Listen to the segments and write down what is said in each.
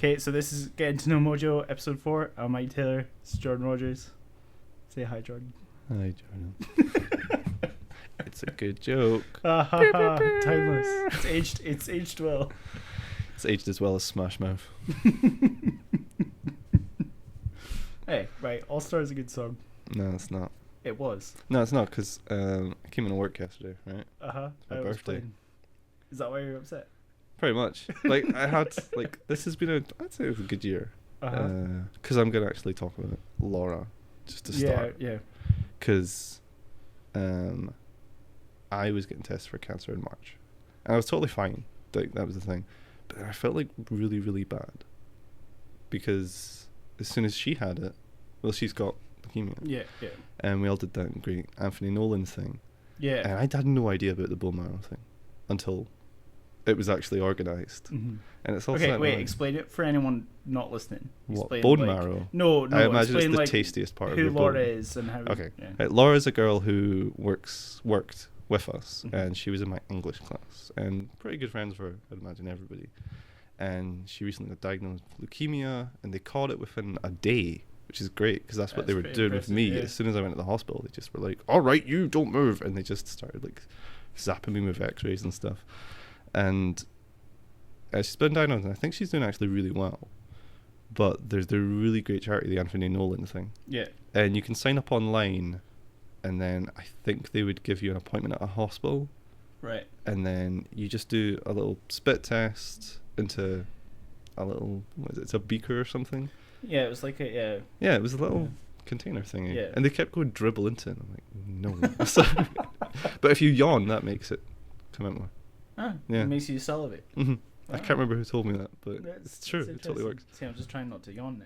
Okay, so this is Getting to Know Mojo, episode 4. I'm Mike Taylor. It's Jordan Rogers. Say hi, Jordan. Hi, Jordan. It's a good joke. Timeless. It's aged well. It's aged as well as Smash Mouth. Hey, right, All Star is a good song. No, it's not. It was. No, it's not, because I came into work yesterday, right? It's my birthday. Is that why you're upset? Pretty much. Like, I had, like, this has been I'd say it was a good year. Because I'm going to actually talk about Laura, just to start. Yeah. Because I was getting tested for cancer in March. And I was totally fine. Like, that was the thing. But I felt, like, really, really bad. Because as soon as she had it, well, she's got leukemia. Yeah. And we all did that great Anthony Nolan thing. Yeah. And I had no idea about the bone marrow thing until it was actually organised. Mm-hmm. And it's all Okay, wait, explain it for anyone not listening. What, bone marrow? No, I imagine explain, it's the tastiest part of who your Laura bone. is and how... Okay. Yeah. Laura's a girl who worked with us, Mm-hmm. and she was in my English class, and pretty good friends for, I'd imagine, everybody. And she recently got diagnosed with leukemia, and they caught it within a day, which is great, because that's what they were doing with me. Yeah. As soon as I went to the hospital, they just were like, all right, you don't move. And they just started, like, zapping me with x-rays and stuff. And she's been diagnosed, and I think she's doing actually really well. But there's the really great charity, the Anthony Nolan thing. Yeah. And you can sign up online, and then I think they would give you an appointment at a hospital. Right. And then you just do a little spit test into a little, what is it, it's a beaker or something? Yeah, it was like a... Yeah, it was a little container thingy. Yeah. And they kept going dribble into it. I'm like, no. Sorry. But if you yawn, that makes it come out more. Yeah. It makes you salivate. Mm-hmm. Wow. I can't remember who told me that, but it's true. It totally works. See, I'm just trying not to yawn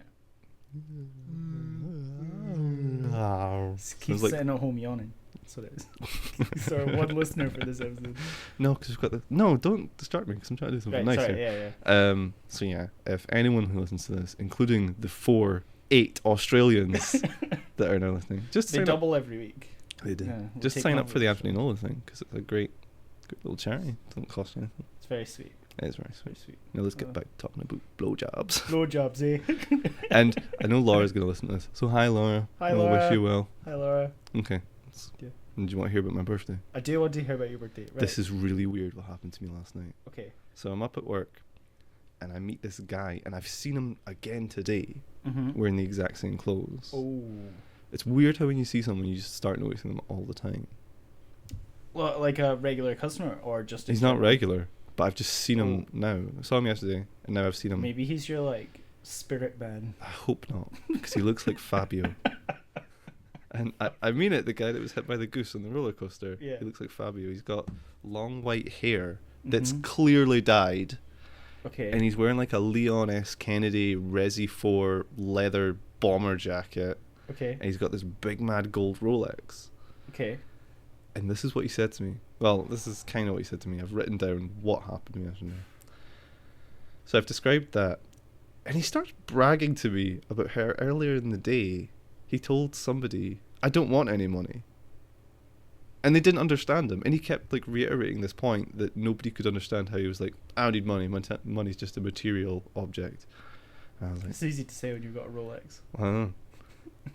now. Just keep Sounds like- sitting at home yawning. That's what it is. Sorry, one listener for this episode. No, because we've got the... No, don't distract me, because I'm trying to do something nice sorry, here. yeah. So yeah, if anyone who listens to this, including the 8 Australians that are now listening, just They sign double every week. up. They do. Yeah, we'll Just take sign one up of for the those. Anthony Nolan thing, because it's a great little charity. It doesn't cost you anything. It's very sweet. It is very sweet. Very sweet. Now let's get back to talking about blowjobs. Blowjobs, eh? And I know Laura's going to listen to this. So hi, Laura. Hi, I Laura. wish you well. Hi, Laura. Okay. Yeah. And do you want to hear about my birthday? I do want to hear about your birthday. Right. This is really weird what happened to me last night. Okay. So I'm up at work, and I meet this guy, and I've seen him again today, Mm-hmm. wearing the exact same clothes. Oh. It's weird how when you see someone, you just start noticing them all the time. Well, like a regular customer or just... He's not regular, but I've just seen him now. I saw him yesterday, and now I've seen him. Maybe he's your, like, spirit man. I hope not, because he looks like Fabio. And I mean it, the guy that was hit by the goose on the roller coaster. Yeah. He looks like Fabio. He's got long white hair that's Mhm. clearly dyed. Okay. And he's wearing like a Leon S. Kennedy Resi 4 leather bomber jacket. Okay. And he's got this big mad gold Rolex. Okay. And this is what he said to me. Well, this is kind of what he said to me. I've written down what happened to me yesterday. So I've described that. And he starts bragging to me about how earlier in the day he told somebody, I don't want any money. And they didn't understand him. And he kept like reiterating this point that nobody could understand how he was like, I don't need money. Money's just a material object. And I was like, It's easy to say when you've got a Rolex. I don't know.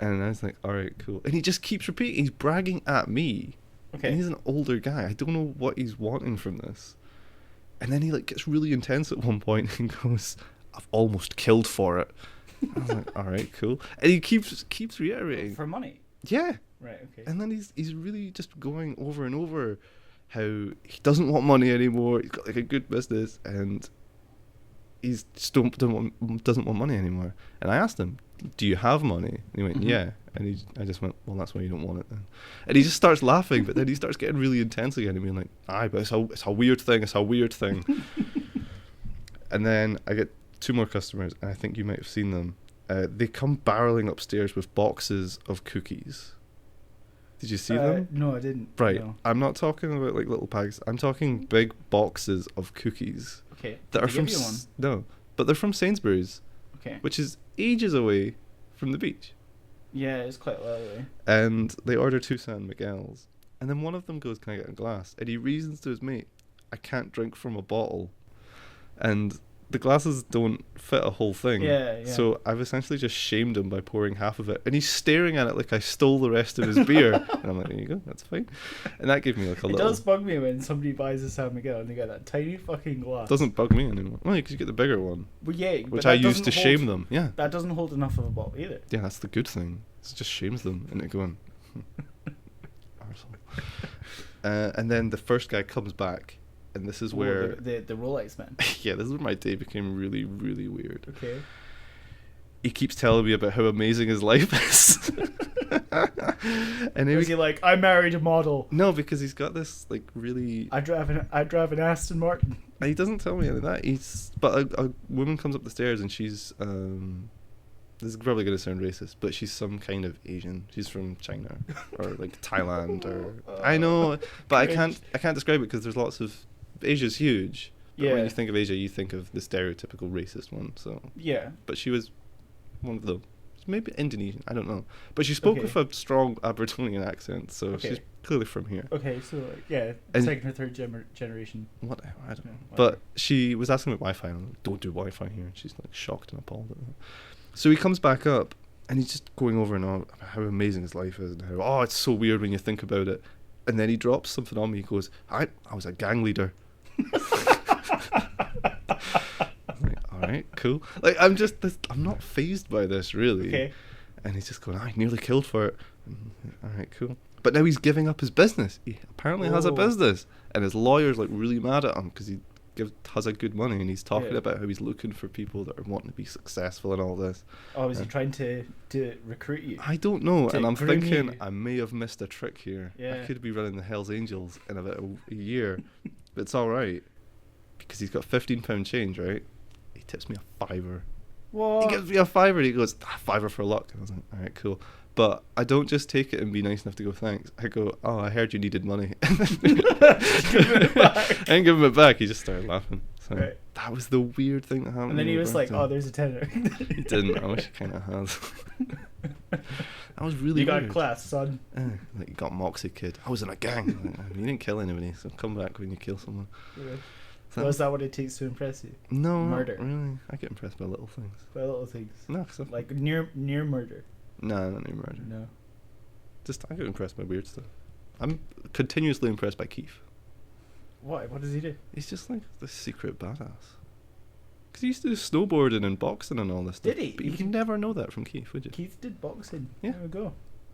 And I was like, all right, cool. And he just keeps repeating. He's bragging at me. Okay. And he's an older guy. I don't know what he's wanting from this. And then he like gets really intense at one point and goes, I've almost killed for it. I was like, all right, cool. And he keeps reiterating. For money? Yeah. Right, okay. And then he's really just going over and over how he doesn't want money anymore. He's got like a good business, and he's just doesn't want money anymore. And I asked him, do you have money? And he went, Mhm. yeah. And I just went, well, that's why you don't want it then. And he just starts laughing, but then he starts getting really intense again and being like, aye, but it's a weird thing. It's a weird thing. And then I get 2 more customers, and I think you might have seen them. They come barreling upstairs with boxes of cookies. Did you see them? No, I didn't. Right. No. I'm not talking about like little bags. I'm talking big boxes of cookies Okay. that Did are they from give you one? no, but they're from Sainsbury's, Okay. which is ages away from the beach. Yeah, it's quite lovely. And they order 2 San Miguel's, and then one of them goes, "Can I get a glass?" And he reasons to his mate, "I can't drink from a bottle." And the glasses don't fit a whole thing. Yeah. So I've essentially just shamed him by pouring half of it, and he's staring at it like I stole the rest of his beer. And I'm like, there you go, that's fine. And that gave me like a little. It does bug me when somebody buys a San Miguel and they got that tiny fucking glass. Doesn't bug me anymore. Well, because you get the bigger one. Well, yeah, which I used to shame them. Yeah. That doesn't hold enough of a bottle either. Yeah, that's the good thing. It just shames them into going. Arsehole. And then the first guy comes back. And this is where the Rolex man. Yeah, this is where my day became really, really weird. Okay. He keeps telling me about how amazing his life is. And was he like, I married a model? No, because he's got this like really. I drive an Aston Martin. He doesn't tell me any of that. But a woman comes up the stairs and she's this is probably going to sound racist, but she's some kind of Asian. She's from China or like Thailand or I know, but I can't describe it because there's lots of. Asia's huge. But when you think of Asia, you think of the stereotypical racist one. So yeah. But she was one of the maybe Indonesian. I don't know. But she spoke with a strong Aberdonian accent, so she's clearly from here. Okay, so second or third generation. Whatever, I don't know. But she was asking about Wi-Fi. And I'm like, don't do Wi-Fi here. And she's like shocked and appalled at that. So he comes back up, and he's just going over and on about how amazing his life is, and how it's so weird when you think about it. And then he drops something on me. He goes, I was a gang leader. Like, all right, cool. Like I'm not fazed by this really. Okay. And he's just going, I nearly killed for it. All right, cool. But now he's giving up his business. He apparently has a business, and his lawyer's like really mad at him because he has a good money, and he's talking about how he's looking for people that are wanting to be successful and all this. Oh, is he trying to recruit you? I don't know, and I'm thinking you. I may have missed a trick here. Yeah. I could be running the Hells Angels in about a year. But it's all right because he's got £15 change, right? He tips me a $5. What? He gives me a $5. He goes, $5 for luck. And I was like, all right, cool. But I don't just take it and be nice enough to go thanks. I go, oh, I heard you needed money. I ain't give him it back. He just started laughing. So that was the weird thing that happened. And then he was like, oh, there's a tenner. He didn't. I wish he kind of had. That was really You got weird. class, son. Like, you got Moxie, kid. I was in a gang. Like, you didn't kill anybody, so come back when you kill someone. Yeah. So is that what it takes to impress you? No, murder. Not really. I get impressed by little things. By little things. No, cause like near murder. No, not near murder. No. Just I get impressed by weird stuff. I'm continuously impressed by Keith. Why? What does he do? He's just like this secret badass. Because he used to do snowboarding and boxing and all this stuff. Did he? But you can never know that from Keith, would you? Keith did boxing. Yeah. There we go.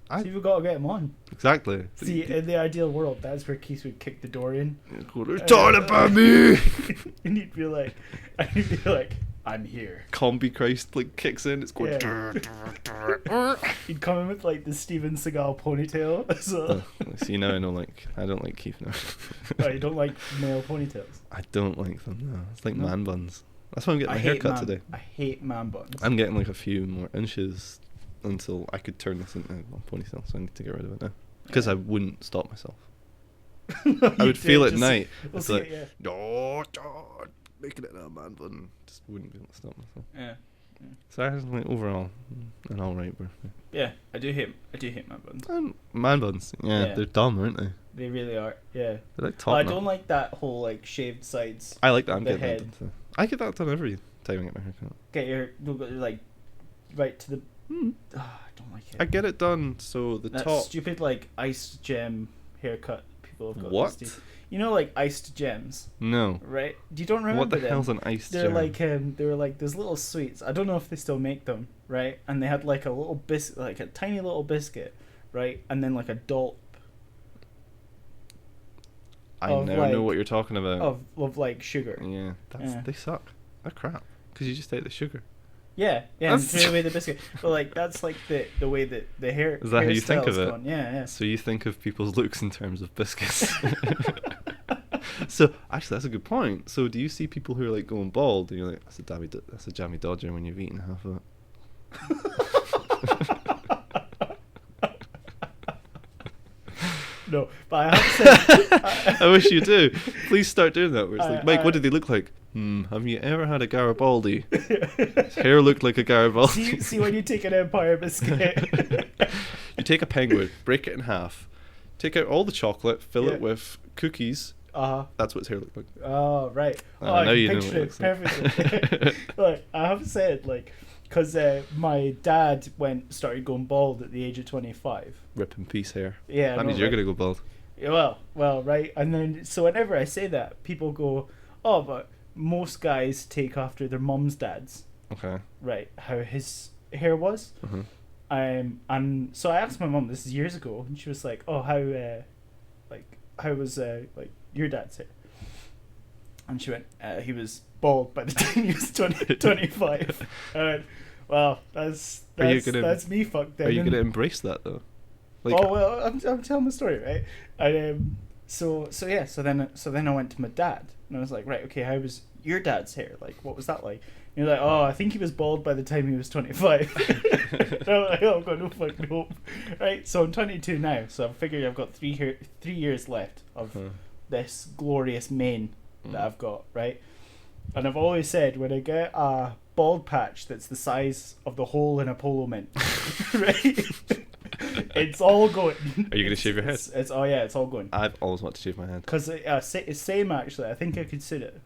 So you've got to get him on. Exactly. See, in the ideal world, that's where Keith would kick the door in. They're talking about me! And he'd be like, I'm here. Combi Christ like kicks in, it's going. He'd come in with like the Steven Seagal ponytail. So. See, now I don't like Keith now. Oh, you don't like male ponytails? I don't like them. No, it's like man buns. That's why I'm getting my hair cut today. I hate man buns. I'm getting like a few more inches until I could turn this into a ponytail, so I need to get rid of it now. Because I wouldn't stop myself. I would feel at night. It's like, no, God, making it a man bun. Just wouldn't be able to stop myself. Yeah. So I was like, overall, an alright birthday. Yeah, I do hate man buns. Man buns, yeah, they're dumb, aren't they? They really are, yeah. They're like top. I don't like that whole like shaved sides. I like that. I'm getting head. that done. I get that done every time I get my hair cut. Get your like right to the. I don't like it. I get it done so the that top. Stupid like iced gem haircut people have got. What? You know, like iced gems. No. Right? You don't remember what the them? hell's an iced gem? They were like those little sweets. I don't know if they still make them, right? And they had like a little biscuit, like a tiny little biscuit, right? And then like a dollop. I never know what you're talking about. Of like sugar. Yeah, they suck. They're crap. Because you just ate the sugar. Yeah, and threw away the biscuit. But like that's like the way that the hair. Is that how you think of it? Gone. Yeah. So you think of people's looks in terms of biscuits. So actually, that's a good point. So do you see people who are like going bald, and you're like, that's a jammy dodger when you've eaten half of it. No, but I have to say, I wish you do. Please start doing that. Where it's like, Mike, what did they look like? Have you ever had a Garibaldi? His hair looked like a Garibaldi. See when you take an Empire biscuit. You take a penguin, break it in half, take out all the chocolate, fill it with cookies, That's what his hair looked like. Oh, right. I know can you know picture what it looks perfectly. Like, I have said, like, because my dad started going bald at the age of 25. Rip in peace hair. Yeah. That means you're going to go bald. Yeah, well, right. And then, so whenever I say that, people go, oh, but most guys take after their mum's dads. Okay. Right. How his hair was. Uh-huh. And so I asked my mum, this is years ago, and she was like, oh, how was, your dad's hair? And she went, he was bald by the time he was 25. I went, well, that's me fucked then. Are you going to embrace that, though? Like, oh, well, I'm telling the story, right? And so then I went to my dad, and I was like, right, okay, how was your dad's hair? Like, what was that like? And you're like, oh, I think he was bald by the time he was 25. And I'm like, oh, I've got no fucking hope. Right, so I'm 22 now, so I'm figuring I've got 3 years left of this glorious mane that I've got, right? And I've always said, when I get a bald patch that's the size of the hole in a polo mint, right? It's all going. Are you going to shave your head? It's all going. I've always wanted to shave my head. Because it's same, actually. I think I could suit it.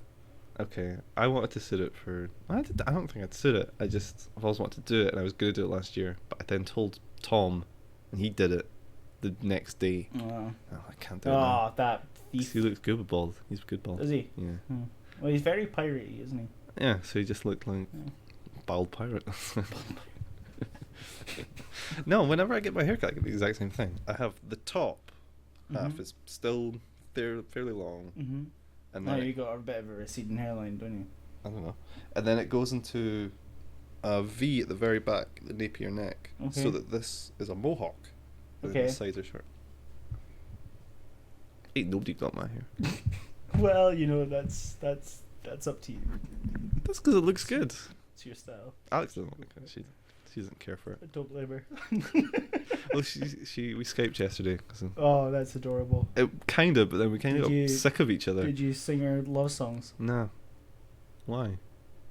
Okay, I wanted to sit it for... I don't think I'd sit it. I've always wanted to do it, and I was going to do it last year. But I then told Tom, and he did it the next day. Oh, I can't do it now. That thief. He looks good with bald. He's good bald. Does he? Yeah. Well, he's very piratey, isn't he? Yeah, so he just looked like bald pirate. No, whenever I get my haircut, I get the exact same thing. I have the top half is still fairly long. Mm-hmm. And then you got a bit of a receding hairline, don't you? I don't know. And then it goes into a V at the very back, the nape of your neck, so that this is a mohawk. And then the sides are short. Ain't nobody got my hair. Well, that's up to you. That's because it looks good. It's your style. Alex doesn't look good. She doesn't care for it. I don't blame her. Well, we Skyped yesterday. Oh, that's adorable. It kind of, but then we kind of got sick of each other. Did you sing her love songs? No. Why?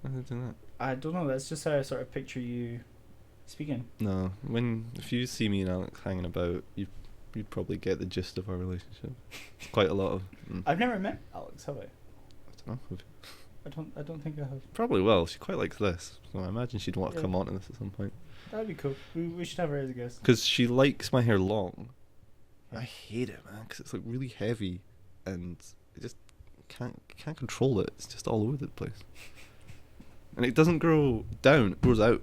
Why did I do that? I don't know. That's just how I sort of picture you speaking. No. If you see me and Alex hanging about, you'd probably get the gist of our relationship. It's quite a lot of... I've never met Alex, have I? I don't know. I don't think I have. Probably will. She quite likes this, so I imagine she'd want to come on to this at some point. That'd be cool. We should have her as a guest. Because she likes my hair long. Yeah. I hate it, man, because it's like really heavy, and it just can't control it. It's just all over the place, and it doesn't grow down. It grows out.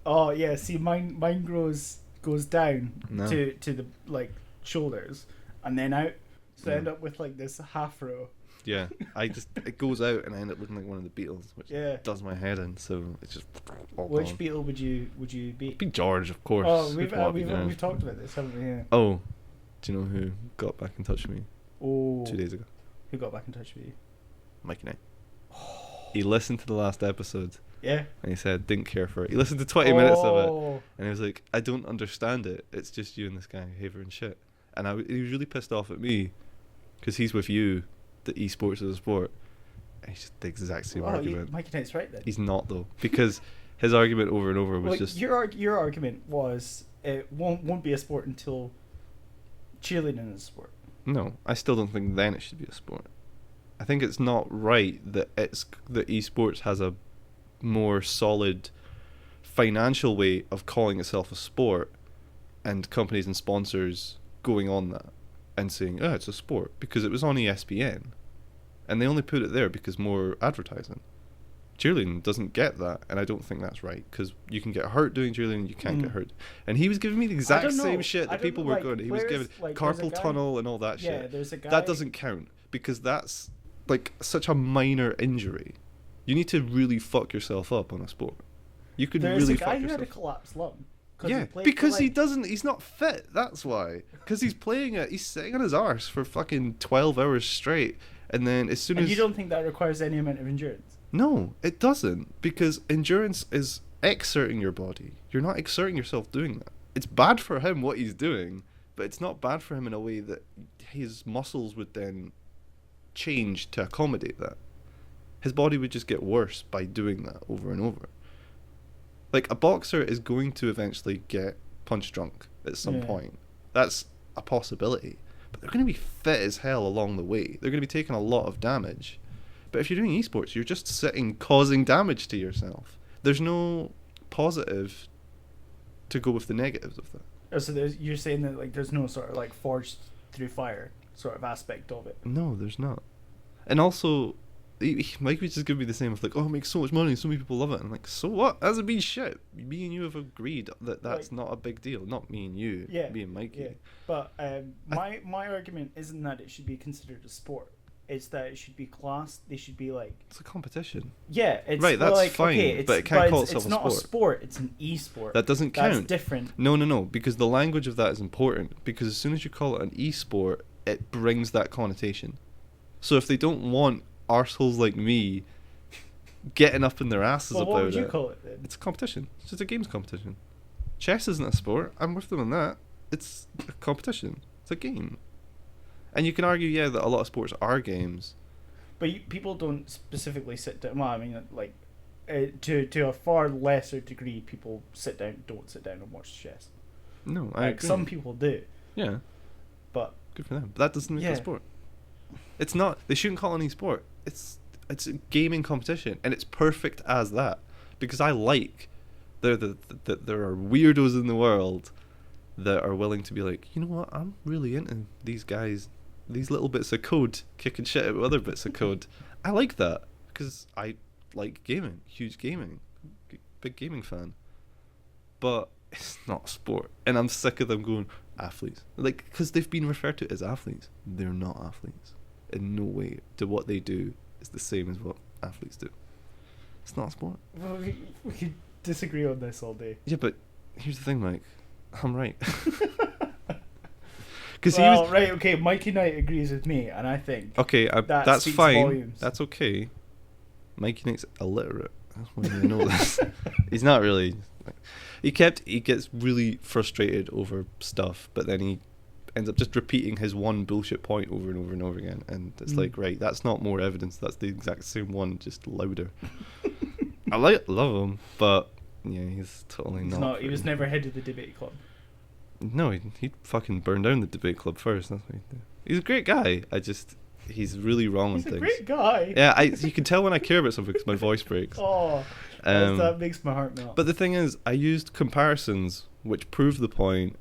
Oh yeah, see, mine goes down to the shoulders, and then out. So I end up with like this half row. Yeah, it goes out and I end up looking like one of the Beatles, which does my head in. So it's just. Which Beatle would you be? Be George, of course. Oh, we've talked about this, haven't we? Yeah. Oh, do you know who got back in touch with me? 2 days ago. Who got back in touch with you? Mikey Knight. He listened to the last episode. Yeah. And he said didn't care for it. He listened to 20 minutes of it, and he was like, "I don't understand it. It's just you and this guy havering shit." And he was really pissed off at me, because he's with you. That esports is a sport. And he's just the exact same argument. Mikey Knight's right then. He's not though, because his argument over and over was just your argument was it won't be a sport until cheerleading is a sport. No, I still don't think then it should be a sport. I think it's not right that esports has a more solid financial way of calling itself a sport, and companies and sponsors going on that and saying, oh, it's a sport, because it was on ESPN, and they only put it there because more advertising. Cheerleading doesn't get that, and I don't think that's right, because you can get hurt doing cheerleading, you can't get hurt. And he was giving me the exact same shit that people were going. He was giving carpal tunnel and all that shit. Yeah, there's a guy. That doesn't count, because that's like such a minor injury. You need to really fuck yourself up on a sport. You could really fuck yourself. There's a guy who had a collapsed lung. Yeah, because he's not fit, that's why. Because he's sitting on his arse for fucking 12 hours straight, and then as soon as... you don't think that requires any amount of endurance? No, it doesn't, because endurance is exerting your body. You're not exerting yourself doing that. It's bad for him what he's doing, but it's not bad for him in a way that his muscles would then change to accommodate that. His body would just get worse by doing that over and over. Like, a boxer is going to eventually get punch drunk at some point. That's a possibility. but they're going to be fit as hell along the way. They're going to be taking a lot of damage. But if you're doing esports, you're just sitting causing damage to yourself. There's no positive to go with the negatives of that. Oh, so you're saying that like there's no sort of like forged through fire sort of aspect of it? No, there's not. And also, Mike would just give me the same of like, oh, it makes so much money, so many people love it. And I'm like, so what? Hasn't been shit. Me and you have agreed that that's not a big deal. Not me and you, me and Mikey. Yeah. But my argument isn't that it should be considered a sport. It's that it should be classed. They should be like. It's a competition. Yeah, it's right. That's like, fine, okay, but it can't call itself a sport. It's not a sport. It's an e-sport. That doesn't count. That's different. No, because the language of that is important. Because as soon as you call it an e-sport, it brings that connotation. So if they don't want arseholes like me getting up in their asses about it, what would you call it then? It's a competition. It's just a games competition. Chess isn't a sport. I'm with them on that. It's a competition. It's a game. And you can argue, that a lot of sports are games. But people don't specifically sit down. Well, I mean, like, to a far lesser degree, people don't sit down and watch chess. No, I agree. Some people do. Yeah. But good for them. But that doesn't make it a sport. It's not. They shouldn't call it any sport. It's a gaming competition, and it's perfect as that. Because I like there are weirdos in the world that are willing to be like, you know what, I'm really into these guys. These little bits of code kicking shit out with other bits of code. I like that because I like gaming, huge gaming, big gaming fan. But it's not a sport, and I'm sick of them going athletes, like, because they've been referred to as athletes. They're not athletes. In no way do what they do is the same as what athletes do. It's not a sport. Well, we could disagree on this all day. Yeah, but here's the thing, Mike. I'm right. Okay, Mikey Knight agrees with me, and I think that's fine. Volumes. That's okay. Mikey Knight's illiterate. That's why you know this. He's not really. He gets really frustrated over stuff, but then he ends up just repeating his one bullshit point over and over and over again, and it's like, right, that's not more evidence. That's the exact same one, just louder. I love him, but yeah, he's totally not. He was never head of the debate club. No, he fucking burned down the debate club first. That's what he did. He's a great guy. He's really wrong on things. He's a great guy. Yeah, you can tell when I care about something because my voice breaks. Oh, that makes my heart melt. But the thing is, I used comparisons which prove the point,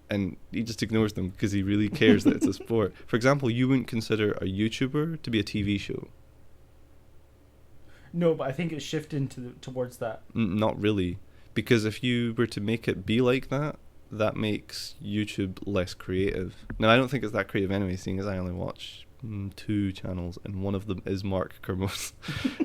and he just ignores them because he really cares that it's a sport. For example, you wouldn't consider a YouTuber to be a TV show. No, but I think it's shifting towards that. Not really, because if you were to make it be like that, that makes YouTube less creative. Now, I don't think it's that creative anyway, seeing as I only watch 2 channels, and one of them is Mark Kermos,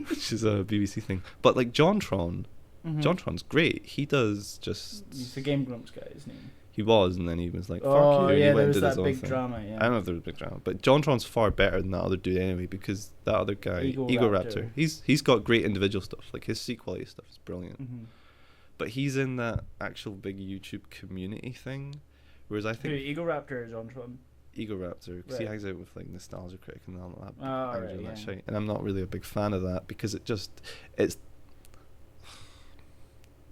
which is a BBC thing. But like JonTron, JonTron's great. He does just... He's the Game Grumps guy, isn't he? He was, and then he was like, fuck you. Yeah, he there was that big drama, yeah. I don't know if there was a big drama, but JonTron's far better than that other dude anyway, because that other guy, Ego Raptor, he's got great individual stuff. Like, his seat quality stuff is brilliant. Mm-hmm. But he's in that actual big YouTube community thing, whereas I think... Ego Raptor or JonTron? Ego Raptor, because he hangs out with like Nostalgia Critic and all that, that shit. And I'm not really a big fan of that because it's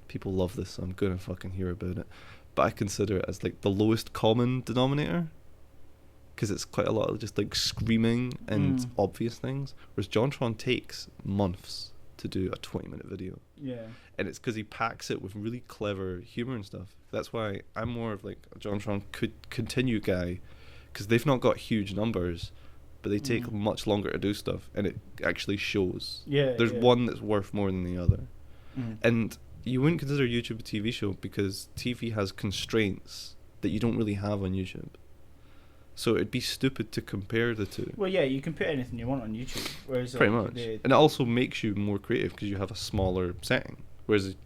people love this, so I'm gonna fucking hear about it. But I consider it as like the lowest common denominator, because it's quite a lot of just like screaming and obvious things, whereas JonTron takes months to do a 20-minute video. Yeah. And it's because he packs it with really clever humor and stuff. That's why I'm more of like a JonTron could continue guy, because they've not got huge numbers, but they take much longer to do stuff, and it actually shows. Yeah. There's one that's worth more than the other. And you wouldn't consider YouTube a TV show because TV has constraints that you don't really have on YouTube. So it'd be stupid to compare the two. Well, yeah, you can put anything you want on YouTube. Whereas pretty much. And it also makes you more creative because you have a smaller setting. Whereas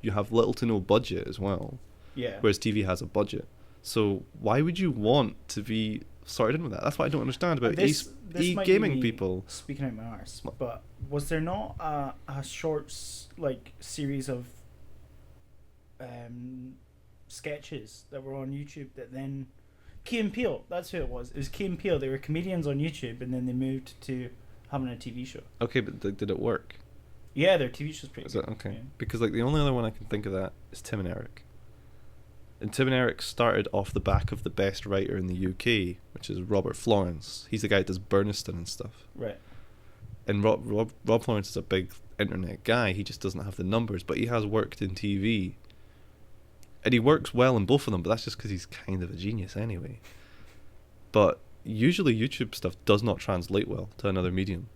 you have little to no budget as well. Yeah. Whereas TV has a budget. So why would you want to be started in with that? That's what I don't understand about gaming people. Speaking out my arse, but was there not a shorts like series of sketches that were on YouTube that then Key and Peele, that's who it was. It was Key and Peele. They were comedians on YouTube, and then they moved to having a TV show. Okay, but did it work? Yeah, their TV show's pretty good. Is it? Okay. Yeah. Because like the only other one I can think of that is Tim and Eric. And Tim and Eric started off the back of the best writer in the UK which is Robert Florence. He's the guy that does Burniston and stuff. Right. And Rob Florence is a big internet guy. He just doesn't have the numbers, but he has worked in TV. And he works well in both of them, but that's just because he's kind of a genius anyway. But usually YouTube stuff does not translate well to another medium.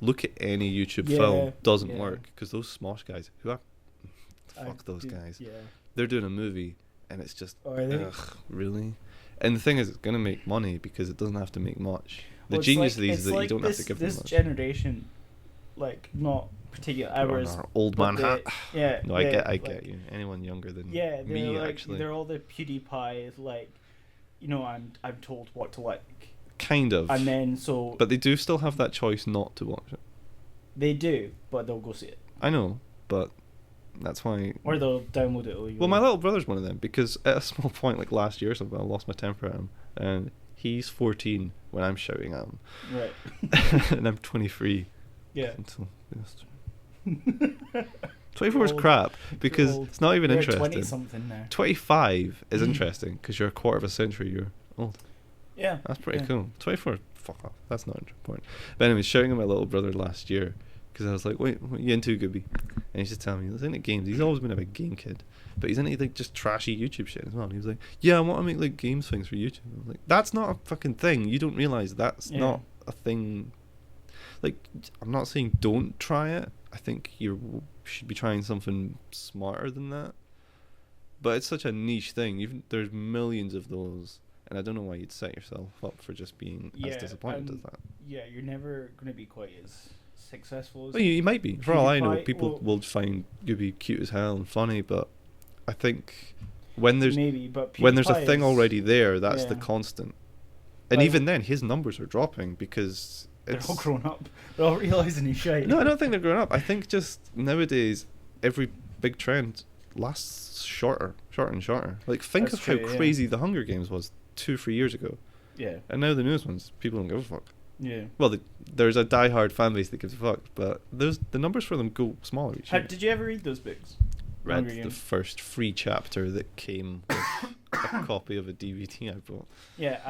Look at any YouTube film, doesn't work, because those Smosh guys, fuck those guys. Yeah. They're doing a movie, and it's just, really? And the thing is, it's going to make money because it doesn't have to make much. The genius of these is that you don't have to give them much. This generation, like, not particular hours. Old man hat. Yeah. No, I get you. Anyone younger than me, like, actually. They're all the PewDiePie, like, I'm told what to like. Kind of. And then so. But they do still have that choice not to watch it. They do, but they'll go see it. I know, but that's why. Or they'll download it illegally. Well, my little brother's one of them, because at a small point, like last year or something, I lost my temper at him, and he's 14 when I'm shouting at him. Right. And I'm 23. Yeah. 24 is crap because it's not even interesting. 20 something now. 25 is interesting because you're a quarter of a century. You're old. Yeah. That's pretty cool. 24, fuck off. That's not important. But anyway, shouting at my little brother last year because I was like, wait, what are you into, Gooby? And he's just telling me he's into games. He's always been a big game kid, but he's into like just trashy YouTube shit as well. And he was like, yeah, I want to make like games things for YouTube. I was like, that's not a fucking thing. You don't realize that's not a thing. Like, I'm not saying don't try it. I think you should be trying something smarter than that. But it's such a niche thing. There's millions of those. And I don't know why you'd set yourself up for just being as disappointed as that. Yeah, you're never going to be quite as successful as... Well, you might be. For all I know, people will find you be cute as hell and funny, but I think when there's a thing already there, that's the constant. And even then, his numbers are dropping because... They're all grown up. They're all realising he's shite. No, I don't think they're grown up. I think just nowadays, every big trend lasts shorter and shorter. Like, think of how crazy the Hunger Games was 2-3 years ago. Yeah. And now the newest ones, people don't give a fuck. Yeah. Well, there's a die-hard fan base that gives a fuck, but the numbers for them go smaller each year. Did you ever read those books? Read the first free chapter that came with a copy of a DVD I bought. Yeah,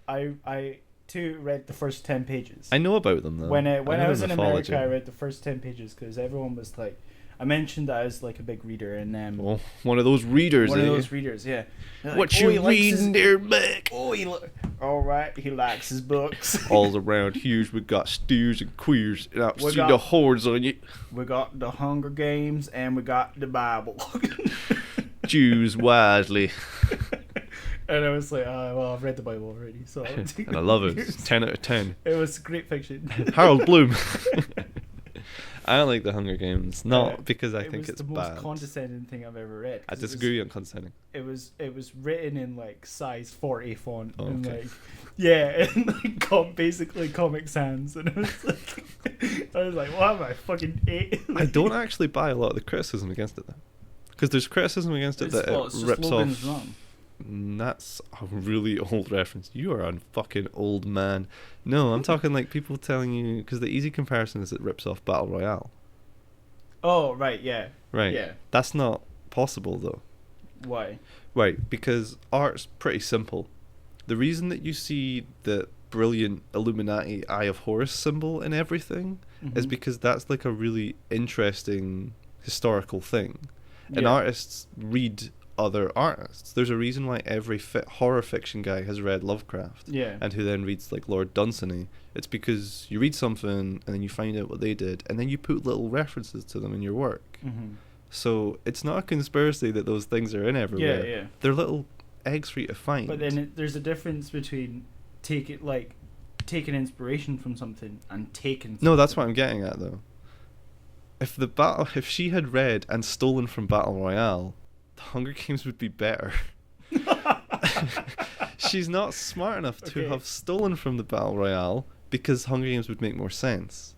I too read the first 10 pages. I know about them though. When I was in America, I read the first 10 pages because everyone was like, I mentioned that I was like a big reader, and one of those readers. One of those readers, yeah. What you reading there, Mick? All right, he likes his books. All around here, we got steers and queers, and I see the hordes on you. We got the Hunger Games, and we got the Bible. Choose wisely. And I was like, well, I've read the Bible already, so. And I love it. It's 10 out of 10. It was great fiction. Harold Bloom. I don't like the Hunger Games, not because I think it's bad. It was the most condescending thing I've ever read. I disagree on condescending. It was written in like size 40 font, and okay. and like basically Comic Sans, and I was like, what am I, fucking 8? I don't actually buy a lot of the criticism against it though, because there's criticism against it that it rips off. Wrong. That's a really old reference. You are a fucking old man. No, I'm talking like people telling you, because the easy comparison is it rips off Battle Royale. Oh, right, yeah. Right. Yeah. That's not possible though. Why? Right, because art's pretty simple. The reason that you see the brilliant Illuminati Eye of Horus symbol in everything is because that's like a really interesting historical thing. And artists read other artists. There's a reason why every horror fiction guy has read Lovecraft, and who then reads like Lord Dunsany. It's because you read something and then you find out what they did, and then you put little references to them in your work. So it's not a conspiracy that those things are in everywhere. They're little eggs for you to find. But then there's a difference between taking inspiration from something and taking something. No, that's what I'm getting at though. If she had read and stolen from Battle Royale, the Hunger Games would be better. She's not smart enough to have stolen from the Battle Royale because Hunger Games would make more sense.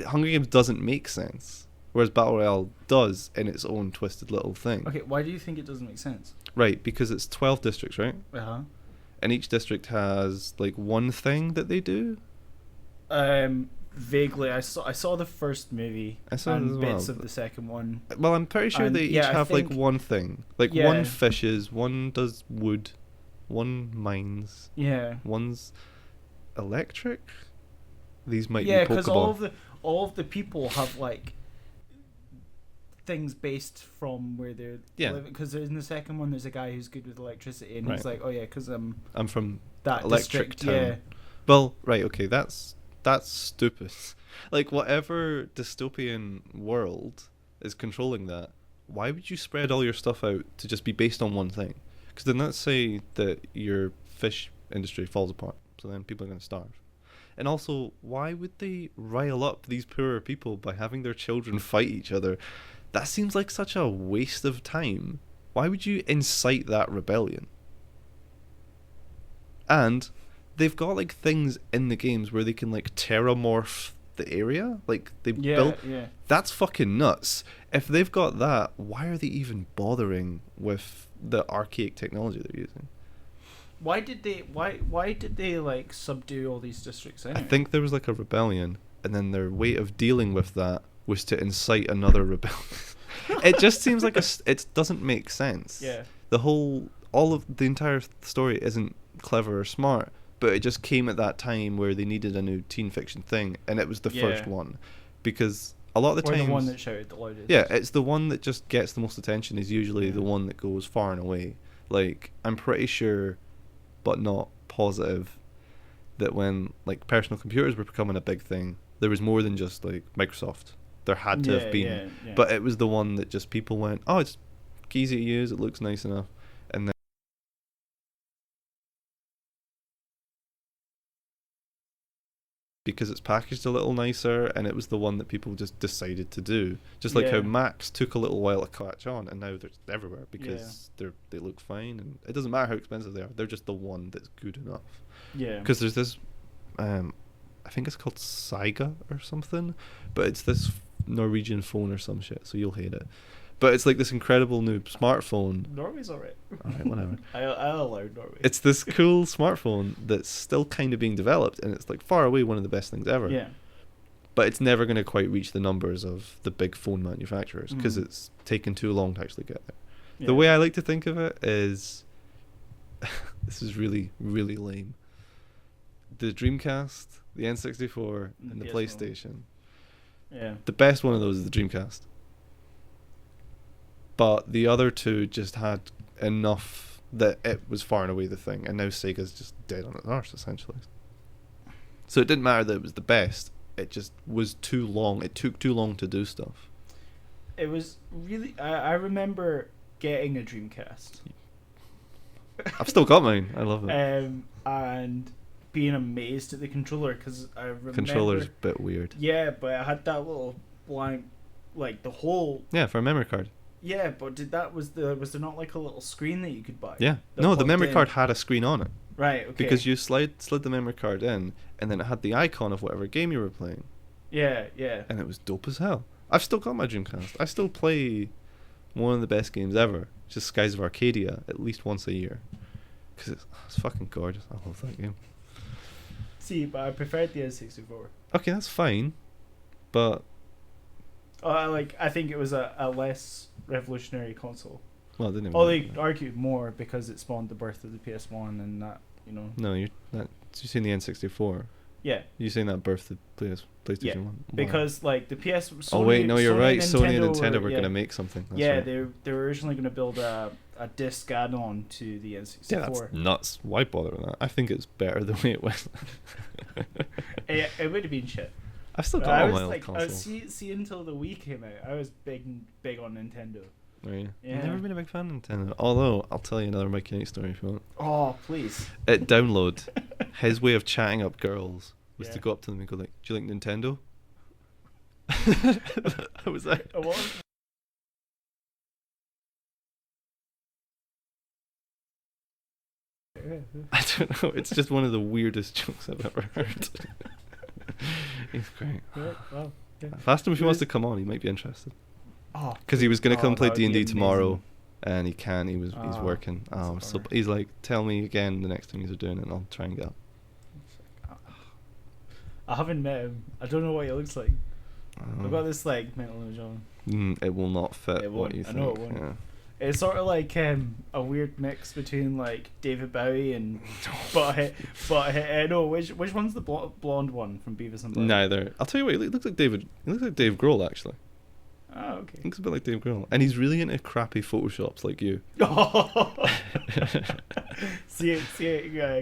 Hunger Games doesn't make sense, whereas Battle Royale does in its own twisted little thing. Okay, why do you think it doesn't make sense? Right, because it's 12 districts, right? Uh-huh. And each district has like one thing that they do? Vaguely, I saw the first movie and bits of the second one. Well, I'm pretty sure they each have like one thing. Like one fishes, one does wood, One mines. Yeah. One's electric. These might be Yeah, Pokeball. because all of the people have like things based from where they're living. Because in the second one, there's a guy who's good with electricity, and he's like, "Oh yeah, because I'm from that electric district." town. Yeah. Well, right, okay, that's stupid. Like, whatever dystopian world is controlling that, why would you spread all your stuff out to just be based on one thing? Because then let's say that your fish industry falls apart, so then people are going to starve. And also, why would they rile up these poorer people by having their children fight each other? That seems like such a waste of time. Why would you incite that rebellion? And they've got like things in the games where they can like terramorph the area, like they build. Yeah. That's fucking nuts. If they've got that, why are they even bothering with the archaic technology they're using? Why did they like subdue all these districts anyway? I think there was like a rebellion, and then their way of dealing with that was to incite another rebellion. It just seems like it doesn't make sense. Yeah. All of the entire story isn't clever or smart, but it just came at that time where they needed a new teen fiction thing, and it was the first one, because a lot of the time, the one that shouted the loudest. Yeah, it's the one that just gets the most attention. Is usually the one that goes far and away. Like, I'm pretty sure, but not positive, that when like personal computers were becoming a big thing, there was more than just like Microsoft. There had to have been, but it was the one that just people went, oh, it's easy to use, it looks nice enough, and then because it's packaged a little nicer, and it was the one that people just decided to do. Just like how Macs took a little while to catch on, and now they're everywhere because they look fine, and it doesn't matter how expensive they are. They're just the one that's good enough. Yeah. Because there's this, I think it's called Saiga or something, but it's this Norwegian phone or some shit, so you'll hate it. But it's like this incredible new smartphone. Norway's alright. Alright, whatever. I'll allow Norway. It's this cool smartphone that's still kind of being developed, and it's like far away one of the best things ever. Yeah. But it's never going to quite reach the numbers of the big phone manufacturers because it's taken too long to actually get there. Yeah. The way I like to think of it is, this is really, really lame. The Dreamcast, the N64, and the PlayStation. Yeah. The best one of those is the Dreamcast. But the other two just had enough that it was far and away the thing, and now Sega's just dead on its arse, essentially. So it didn't matter that it was the best, it just was too long. It took too long to do stuff. It was really... I remember getting a Dreamcast. I've still got mine. I love it. And being amazed at the controller, because I remember... Controller's a bit weird. Yeah, but it had that little blank... Like, the whole... Yeah, for a memory card. Yeah, but was there not like a little screen that you could buy? Yeah. No, the memory card had a screen on it. Right, okay. Because you slid the memory card in, and then it had the icon of whatever game you were playing. Yeah. And it was dope as hell. I've still got my Dreamcast. I still play one of the best games ever, which is Skies of Arcadia, at least once a year. Because it's fucking gorgeous. I love that game. See, but I preferred the N64. Okay, that's fine. But... I think it was a less revolutionary console. Well, it didn't even... They argued more because it spawned the birth of the PS1 and that, you know... No, you're saying the N64. Yeah. You're saying that birthed the PlayStation 1. Why? Because, like, the PS... Sony, you're Sony right. Nintendo Sony and Nintendo were going to make something. That's right. they were originally going to build a disc add-on to the N64. Yeah, that's nuts. Why bother with that? I think it's better the way it went. It would have been shit. I've still got all my old consoles. See, until the Wii came out, I was big on Nintendo. Were you? Yeah. I've never been a big fan of Nintendo. Although, I'll tell you another Mikey Knight story if you want. Oh, please. At Download, his way of chatting up girls was to go up to them and go like, "Do you like Nintendo?" I was like... What? I don't know. It's just one of the weirdest jokes I've ever heard. He's great. Yeah, well, yeah. I've asked him if he wants to come on. He might be interested. Oh, because he was going to come play D&D tomorrow, amazing. and he can't. He's working. So he's like, tell me again the next time he's doing it, and I'll try and get up. I haven't met him. I don't know what he looks like. I've got this like mental image on. It will not fit what you think. I know it won't. Yeah. It's sort of like a weird mix between like David Bowie and but no, which one's the blonde one from Beavis and Butthead? Neither. I'll tell you what, he looks like David. He looks like Dave Grohl actually. Oh, okay. He looks a bit like Dave Grohl, and he's really into crappy photoshops like you.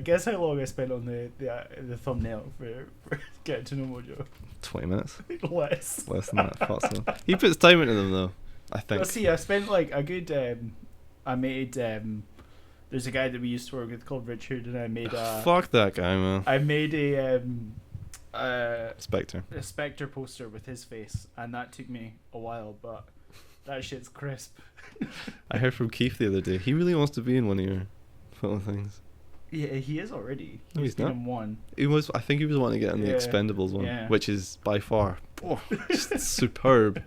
Guess how long I spent on the thumbnail for getting to know Mojo? 20 minutes. Less than that. Thought so. He puts time into them though, I think. Well, see, I spent like a good. I made. There's a guy that we used to work with called Richard, and I made a. Fuck that guy, man. I made a Spectre. A Spectre poster with his face, and that took me a while, but that shit's crisp. I heard from Keith the other day. He really wants to be in one of your photo things. Yeah, he is already. No, he's not. In one. I think he was wanting to get on the Expendables one, which is by far just superb.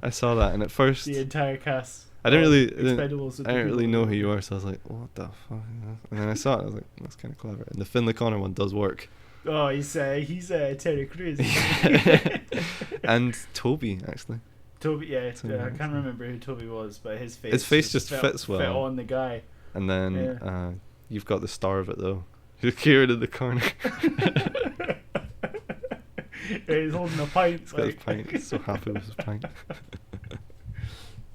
I saw that, and at first the entire cast. I didn't really know who you are, so I was like, what the fuck is that? And then I saw it, I was like, that's kind of clever. And the Finlay Connor one does work. Oh, he's Terry Crews. And Toby, actually. Toby, yeah. I can't remember who Toby was, but his face just fits well. Fit on the guy. And then you've got the star of it, though. You're Kieran in the corner. He's holding a pint. He's got his pint. He's so happy with his pint.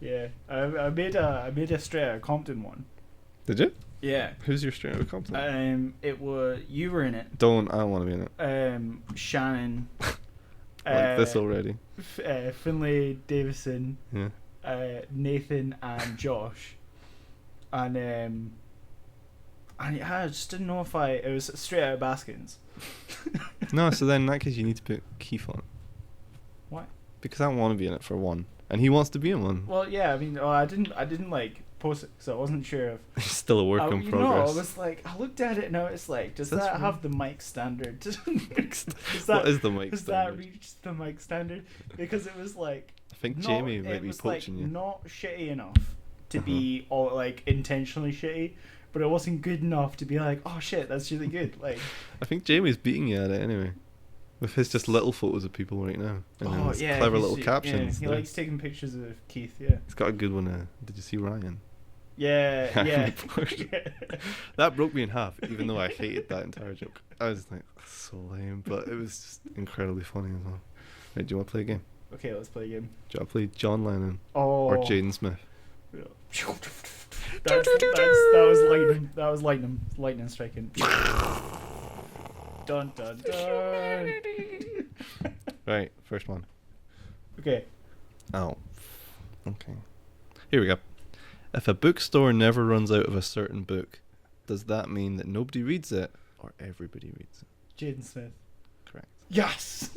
Yeah, I made a Straight Outta Compton one. Did you? Yeah. Who's your Straight Outta Compton? It was you were in it. I don't want to be in it. Shannon. Like this already. Finlay Davison. Yeah. Nathan and Josh. And I just didn't know if it was Straight Outta Baskins. No, so then in that case you need to put Keith on it. Why? Because I want to be in it for one, and he wants to be in one. Well, yeah, I mean, I didn't like post it, so I wasn't sure if. It's still a work in progress. I was like, I looked at it and I was like, does that have the mic standard? What is the mic standard? Does that reach the mic standard? Because it was like. I think Jamie might be poaching you. Not shitty enough to be all like intentionally shitty. But it wasn't good enough to be like, oh shit, that's really good. Like, I think Jamie's beating you at it anyway, with his just little photos of people right now, and clever little captions. Yeah, he likes taking pictures of Keith. Yeah, he's got a good one. Did you see Ryan? Yeah, yeah. That broke me in half, even though I hated that entire joke. I was like, so lame, but it was just incredibly funny as well. Right, do you want to play a game? Okay, let's play a game. Do you want to play John Lennon or Jaden Smith? Yeah. That was lightning striking. Dun dun dun. Right, first one. Okay. Oh. Okay. Here we go. If a bookstore never runs out of a certain book, does that mean that nobody reads it or everybody reads it? Jaden Smith. Correct. Yes.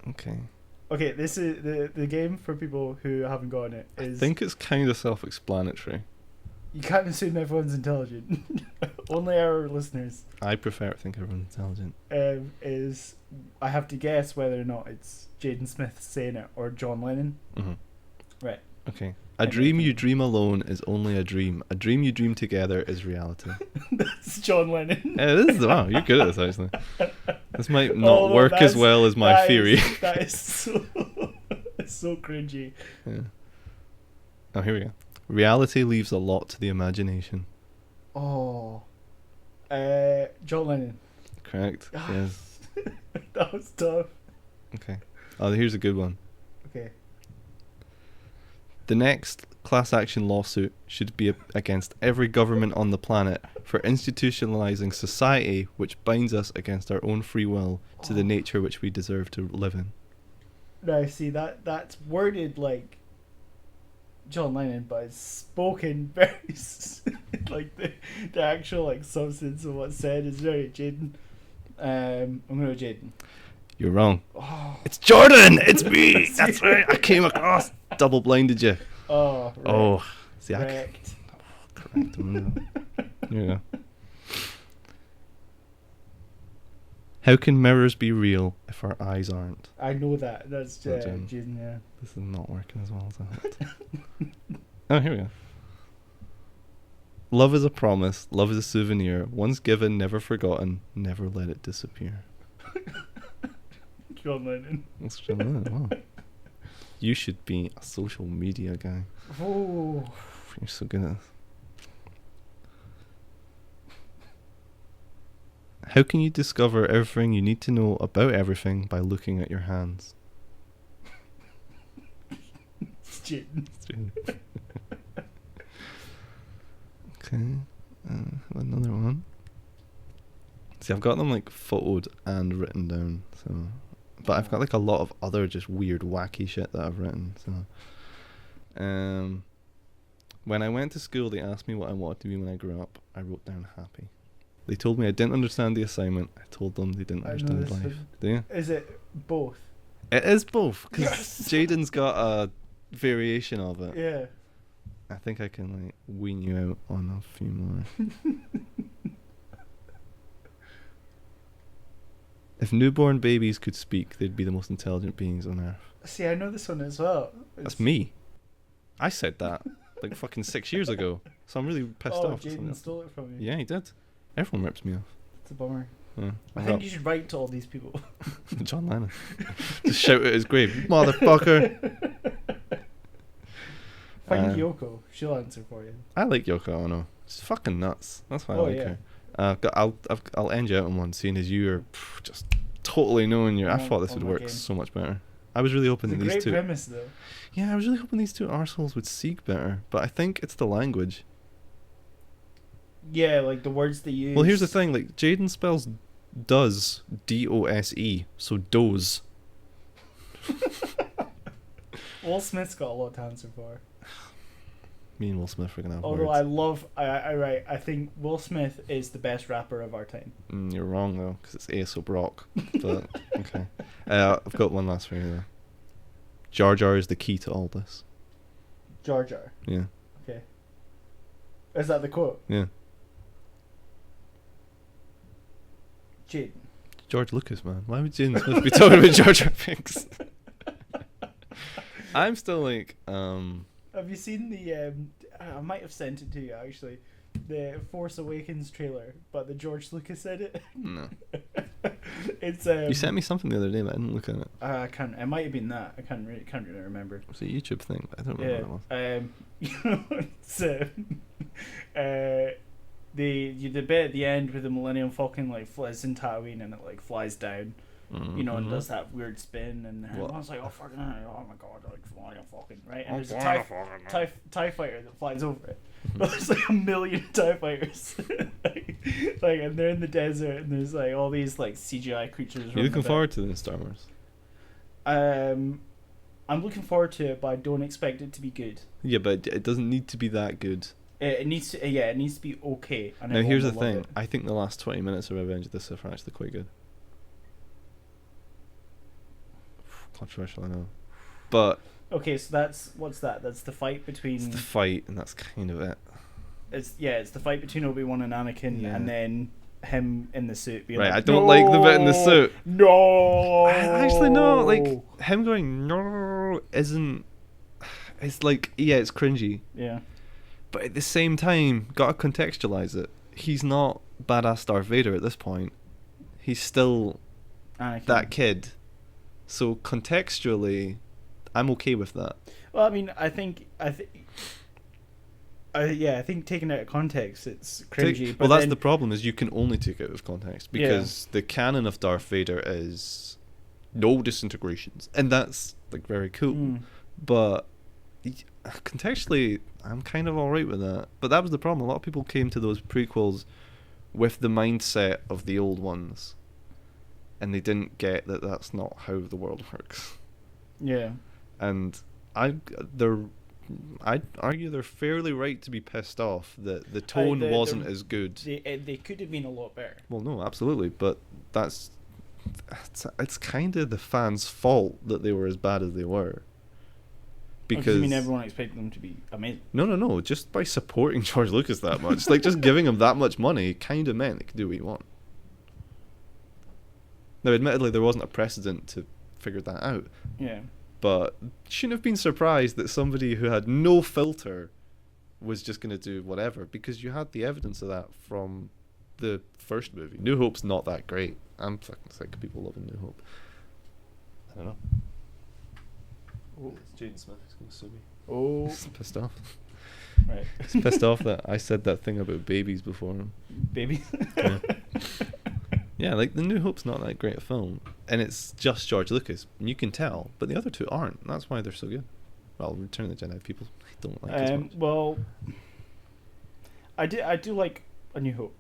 Okay. Okay, this is the game for people who haven't gotten it. I think it's kind of self-explanatory. You can't assume everyone's intelligent. Only our listeners. I prefer to think everyone's intelligent. Is I have to guess whether or not it's Jaden Smith saying it or John Lennon. Mm-hmm. Right. Okay. A dream you dream alone is only a dream. A dream you dream together is reality. That's John Lennon. This is, wow, you're good at this, actually. This might not work as well as my theory. That is so cringy. Yeah. Oh, here we go. Reality leaves a lot to the imagination. Oh. John Lennon. Correct. Yes. That was tough. Okay. Oh, here's a good one. Okay. The next class action lawsuit should be against every government on the planet for institutionalizing society which binds us against our own free will to the nature which we deserve to live in. Now, see, that's worded like John Lennon, but it's spoken very like the actual like substance of what's said is very Jaden. I'm gonna go Jaden. You're wrong. Oh. It's Jordan. It's me. That's right. I came across. Double blinded you. Oh. Right. Oh. See, correct. Correct. Yeah. How can mirrors be real if our eyes aren't? I know that. That's Jaden. Yeah. This is not working as well as I hoped. Oh, here we go. Love is a promise. Love is a souvenir. Once given, never forgotten. Never let it disappear. John Lennon. That's John Lennon. Wow. You should be a social media guy. Oh. You're so good at this. How can you discover everything you need to know about everything by looking at your hands? It's Jaden. Okay. Another one. See, I've got them like photoed and written down, so, but I've got like a lot of other just weird, wacky shit that I've written. So, when I went to school, they asked me what I wanted to be when I grew up. I wrote down happy. They told me I didn't understand the assignment. I told them they didn't understand life. Do you? Is it both? It is both, because Yes! Jaden's got a variation of it. Yeah. I think I can like wean you out on a few more. If newborn babies could speak, they'd be the most intelligent beings on earth. See, I know this one as well. That's me. I said that like fucking 6 years ago. So I'm really pissed off. Jaden stole it from you. Yeah, he did. Everyone rips me off. It's a bummer. Yeah. I think you should write to all these people. John Lennon. Just shout at his grave, motherfucker. Find Yoko. She'll answer for you. I like Yoko Ono. She's fucking nuts. That's why I like her. I'll end you out on one, seeing as you are just totally knowing I thought this would work so much better. I was really hoping that these two. It's a great premise, though. Yeah, I was really hoping these two arseholes would seek better, but I think it's the language. Yeah, like the words they use. Well, here's the thing: like Jaden spells does, D-O-S-E, so doze. Will Smith's got a lot to answer for. Me and Will Smith are gonna have Although words. I think Will Smith is the best rapper of our time. You're wrong though, because it's Aesop Rock. But okay, I've got one last for you though. Jar Jar is the key to all this. Jar Jar. Yeah. Okay. Is that the quote? Yeah. Jaden. George Lucas, man. Why would Jaden Smith be talking about Jar Jar Binks? I'm still like, Have you seen the? I might have sent it to you actually. The Force Awakens trailer, but the George Lucas edit. No. It's You sent me something the other day, but I didn't look at it. I can't. It might have been that. I can't really remember. It was a YouTube thing, but I don't remember what it was. You know, it's the bit at the end with the Millennium Falcon like flies in Tatooine and it like flies down. Mm-hmm. You know, and does that weird spin, and everyone's like, "Oh fucking, oh my god, like Millennium Falcon, right?" And there's a TIE fighter that flies over it. But there's like a million TIE fighters, like, and they're in the desert, and there's like all these like CGI creatures. You looking forward to the Star Wars? I'm looking forward to it, but I don't expect it to be good. Yeah, but it doesn't need to be that good. It needs to, it needs to be okay. And now here's the thing: I think the last 20 minutes of Revenge of the Sith are actually quite good. Controversial, I know, but okay. So what's that? That's the fight between. It's the fight, and that's kind of it. It's the fight between Obi-Wan and Anakin, and then him in the suit being right. like, I don't like the bit in the suit. No. Actually, no. Like him going no isn't. It's like it's cringy. Yeah. But at the same time, gotta contextualize it. He's not badass Darth Vader at this point. He's still Anakin. That kid. So contextually, I'm okay with that. Well, I mean, I think taken out of context, it's cringy. Well, that's the problem, is you can only take it out of context, because the canon of Darth Vader is no disintegrations, and that's like very cool. But contextually, I'm kind of alright with that. But that was the problem. A lot of people came to those prequels with the mindset of the old ones, and they didn't get that that's not how the world works. Yeah. And I'd argue they're fairly right to be pissed off that the tone wasn't as good. They could have been a lot better. Well, no, absolutely, but it's kind of the fans' fault that they were as bad as they were. Because I mean, everyone expected them to be amazing. No. Just by supporting George Lucas that much, like just giving him that much money, kind of meant they could do what you want. Now, admittedly, there wasn't a precedent to figure that out. Yeah. But shouldn't have been surprised that somebody who had no filter was just going to do whatever, because you had the evidence of that from the first movie. New Hope's not that great. I'm fucking sick of people loving New Hope. I don't know. Oh. It's Jaden Smith who's going to sue me. Oh. He's pissed off. Right. He's pissed off that I said that thing about babies before him. Babies? Yeah. Yeah, like The New Hope's not that great a film, and it's just George Lucas, and you can tell, but the other two aren't. And that's why they're so good. Well, Return of the Jedi people don't like as much. Well, I do like A New Hope.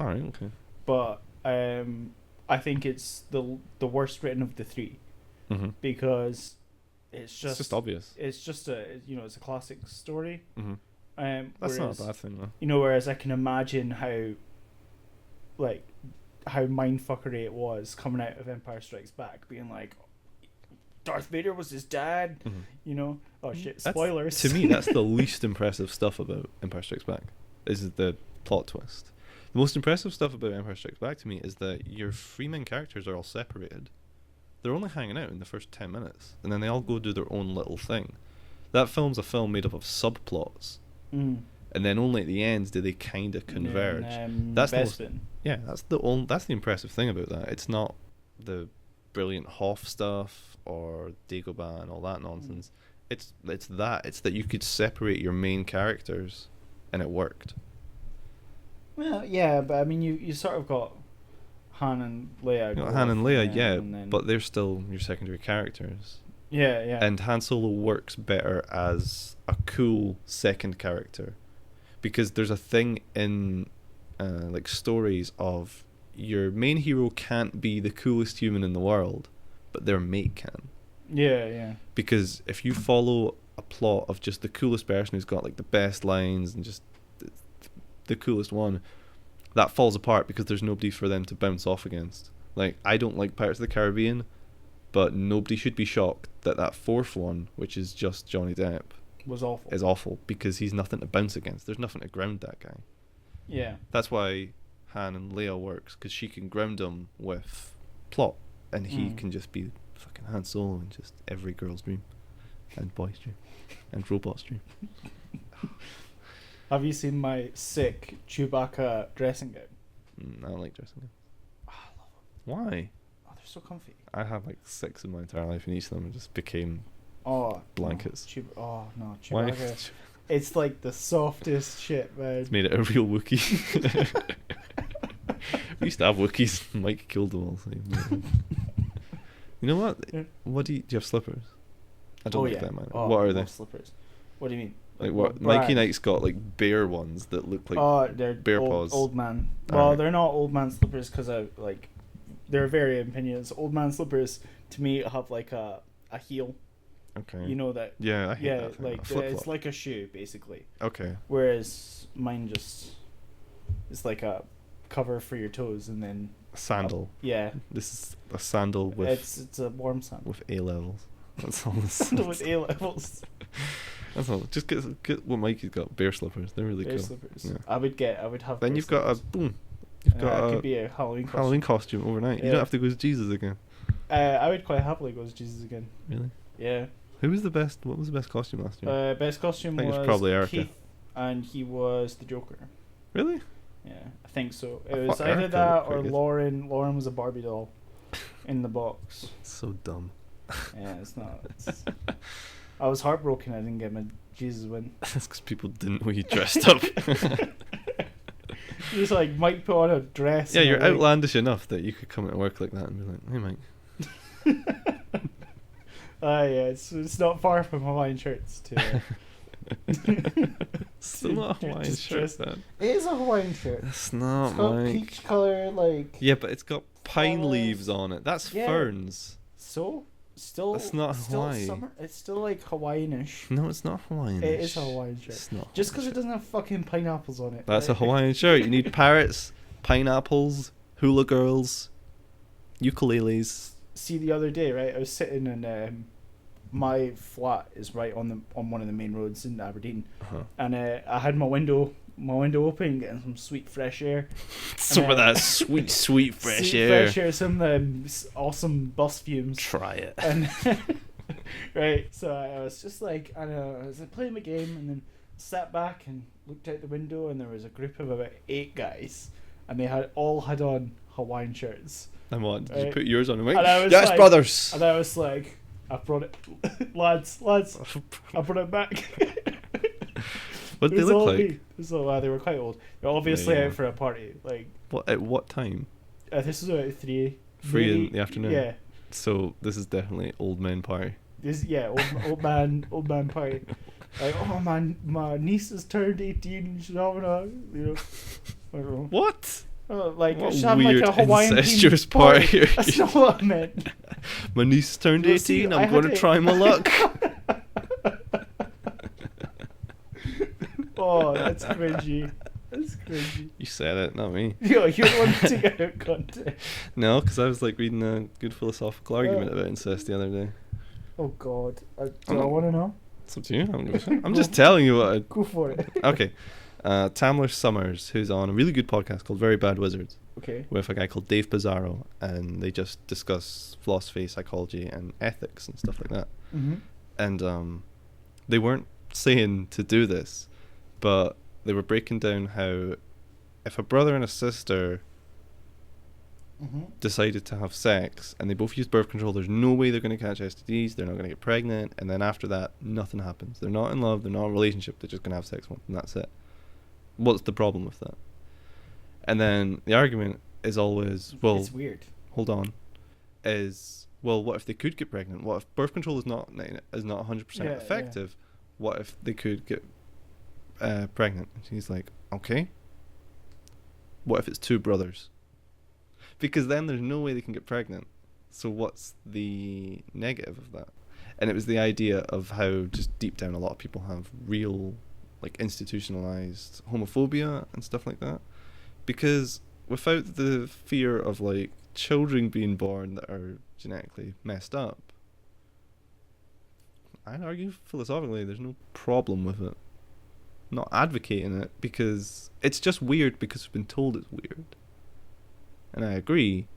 All right, okay. But I think it's the worst written of the three, because it's just obvious. It's just it's a classic story. That's not a bad thing though. Whereas I can imagine how mindfuckery it was coming out of Empire Strikes Back, being like, Darth Vader was his dad. Oh shit! Spoilers. To me, that's the least impressive stuff about Empire Strikes Back. Is the plot twist. The most impressive stuff about Empire Strikes Back to me is that your three main characters are all separated. They're only hanging out in the first 10 minutes, and then they all go do their own little thing. That film's a film made up of subplots, and then only at the end do they kind of converge. That's the impressive thing about that. It's not the brilliant Hoff stuff or Dagobah and all that nonsense. It's that you could separate your main characters, and it worked. Well, yeah, but I mean, you sort of got Han and Leia. Han and Leia, but they're still your secondary characters. Yeah, yeah. And Han Solo works better as a cool second character, because there's a thing in like stories of your main hero can't be the coolest human in the world, but their mate can. Yeah, yeah. Because if you follow a plot of just the coolest person who's got like the best lines and just the coolest one, that falls apart because there's nobody for them to bounce off against. Like, I don't like Pirates of the Caribbean, but nobody should be shocked that that fourth one, which is just Johnny Depp, is awful because he's nothing to bounce against. There's nothing to ground that guy. Yeah. That's why Han and Leia works, because she can ground him with plot, and he can just be fucking Han Solo and just every girl's dream and boy's dream and robot's dream. Have you seen my sick Chewbacca dressing gown? I don't like dressing gowns. Oh, I love them. Why? Oh, they're so comfy. I had like 6 in my entire life, and each of them just became blankets. No, Chewbacca. Why? It's like the softest shit, man. It's made it a real Wookiee. We used to have Wookiees. Mike killed them all. So you know what? Yeah. What do you have slippers? I don't like that, man. Oh, what are they? Slippers. What do you mean? Like what? Mikey Knight's got like bear ones that look like they're bear old, paws. Old man. Well, they're not old man slippers because they're varying opinions. Old man slippers to me have like a heel. Okay. You know that. Yeah, I hate that. Like it's like a shoe basically. Okay. Whereas mine just is like a cover for your toes and then a sandal. Yeah. This is a sandal with. It's a warm sandal. With A levels. That's all. Sandal with A levels. That's all. Just get what Mikey's got. Bear slippers. They're really cool. Slippers. Yeah. I would have. Then you've got slippers. a boom. You've got it could be a Halloween costume overnight. Yeah. You don't have to go as Jesus again. I would quite happily go as Jesus again. Really? Yeah. Who was the best? What was the best costume last year? Best costume I think was it was probably Erica. Keith, and he was the Joker. Really? Yeah, I think so. It I was thought either Erica that looked or pretty good. Lauren. Lauren was a Barbie doll in the box. So dumb. Yeah, it's not. I was heartbroken I didn't get my Jesus win. That's because people didn't know you dressed up. You just like might put on a dress. Yeah, and you're a wig. outlandish enough that you could come to work like that and be like, "Hey, Mike." Yeah, it's not far from Hawaiian Shirts to. Still not a Hawaiian shirt, man. It is a Hawaiian shirt. That's not It's got Mike. peach color, like. Yeah, but it's got pine Flowers. leaves on it. That's Yeah. ferns. So still. That's not still Hawaii. Summer. It's still like Hawaiian-ish. No, it's not Hawaiian. It is a Hawaiian shirt. It's not. Just because it doesn't have fucking pineapples on it. That's a right? Hawaiian shirt. You need parrots, pineapples, hula girls, ukuleles. See, the other day, right, I was sitting in my flat is right on one of the main roads in Aberdeen, and I had my window open, getting some sweet fresh air. Some of that sweet fresh air. Fresh air, some awesome bus fumes. Try it. And right, so I was just like, I was playing my game, and then sat back and looked out the window, and there was a group of about 8 guys, and they all had on Hawaiian shirts. And what? Did you Right. put yours on? And went, And I was yes, like- brothers. And I was like, I brought it, lads. I brought it back. What did they look like? So they were quite old. They're obviously out for a party. Like what? At what time? This is about 3 in the afternoon. Yeah. So this is definitely old man party. Old man party. Like, oh man, my niece has turned 18. She's having a, you know, I don't know. What? Like what she's having weird like a Hawaiian incestuous party. party. That's not what I meant. My niece turned 18. See, I'm going to try my luck. Oh, that's cringy. That's cringy. You said it, not me. Yo, you're the one who took it out of context. No, because I was like reading a good philosophical argument about incest the other day. Oh God, do I want to know? It's up to you. I'm just telling you what. Go for it. Okay. Tamler Summers, who's on a really good podcast called Very Bad Wizards. Okay. With a guy called Dave Pizarro, and they just discuss philosophy, psychology, and ethics and stuff like that. Mm-hmm. And they weren't saying to do this, but they were breaking down how if a brother and a sister decided to have sex and they both use birth control, there's no way they're going to catch STDs, they're not going to get pregnant, and then after that, nothing happens. They're not in love, they're not in a relationship, they're just going to have sex once, and that's it. What's the problem with that? And then the argument is always, well, it's weird. Hold on, is, well, what if they could get pregnant? What if birth control is not 100% effective? Yeah. What if they could get pregnant? And she's like, okay. What if it's two brothers? Because then there's no way they can get pregnant. So what's the negative of that? And it was the idea of how just deep down a lot of people have real, like, institutionalized homophobia and stuff like that. Because without the fear of, like, children being born that are genetically messed up, I'd argue philosophically there's no problem with it. I'm not advocating it because it's just weird because we've been told it's weird. And I agree,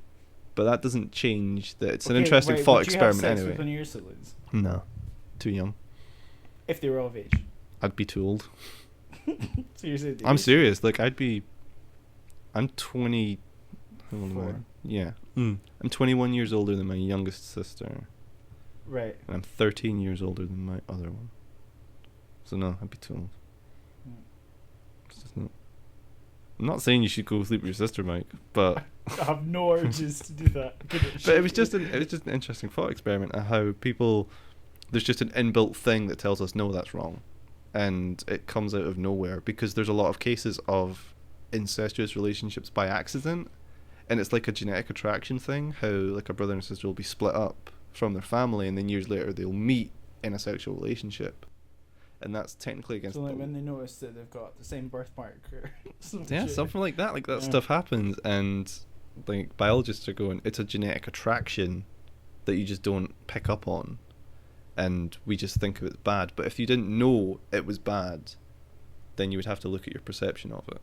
but that doesn't change that it's an interesting thought experiment anyway. Would you have sex with one of your siblings? No. Too young. If they were of age? I'd be too old. So you're saying I'm serious. Like, I'm 20... How old am I? Yeah. I'm 21 years older than my youngest sister. Right. And I'm 13 years older than my other one. So no, I'd be too old. It's just not. I'm not saying you should go sleep with your sister, Mike, but I have no urges to do that. But it was just an interesting thought experiment of how people, there's just an inbuilt thing that tells us no, that's wrong, and it comes out of nowhere because there's a lot of cases of incestuous relationships by accident, and it's like a genetic attraction thing. How like a brother and sister will be split up from their family, and then years later they'll meet in a sexual relationship. And that's technically against. So like when they notice that they've got the same birthmark or something like that. Like that stuff happens, and like biologists are going, it's a genetic attraction that you just don't pick up on, and we just think of it bad. But if you didn't know it was bad, then you would have to look at your perception of it.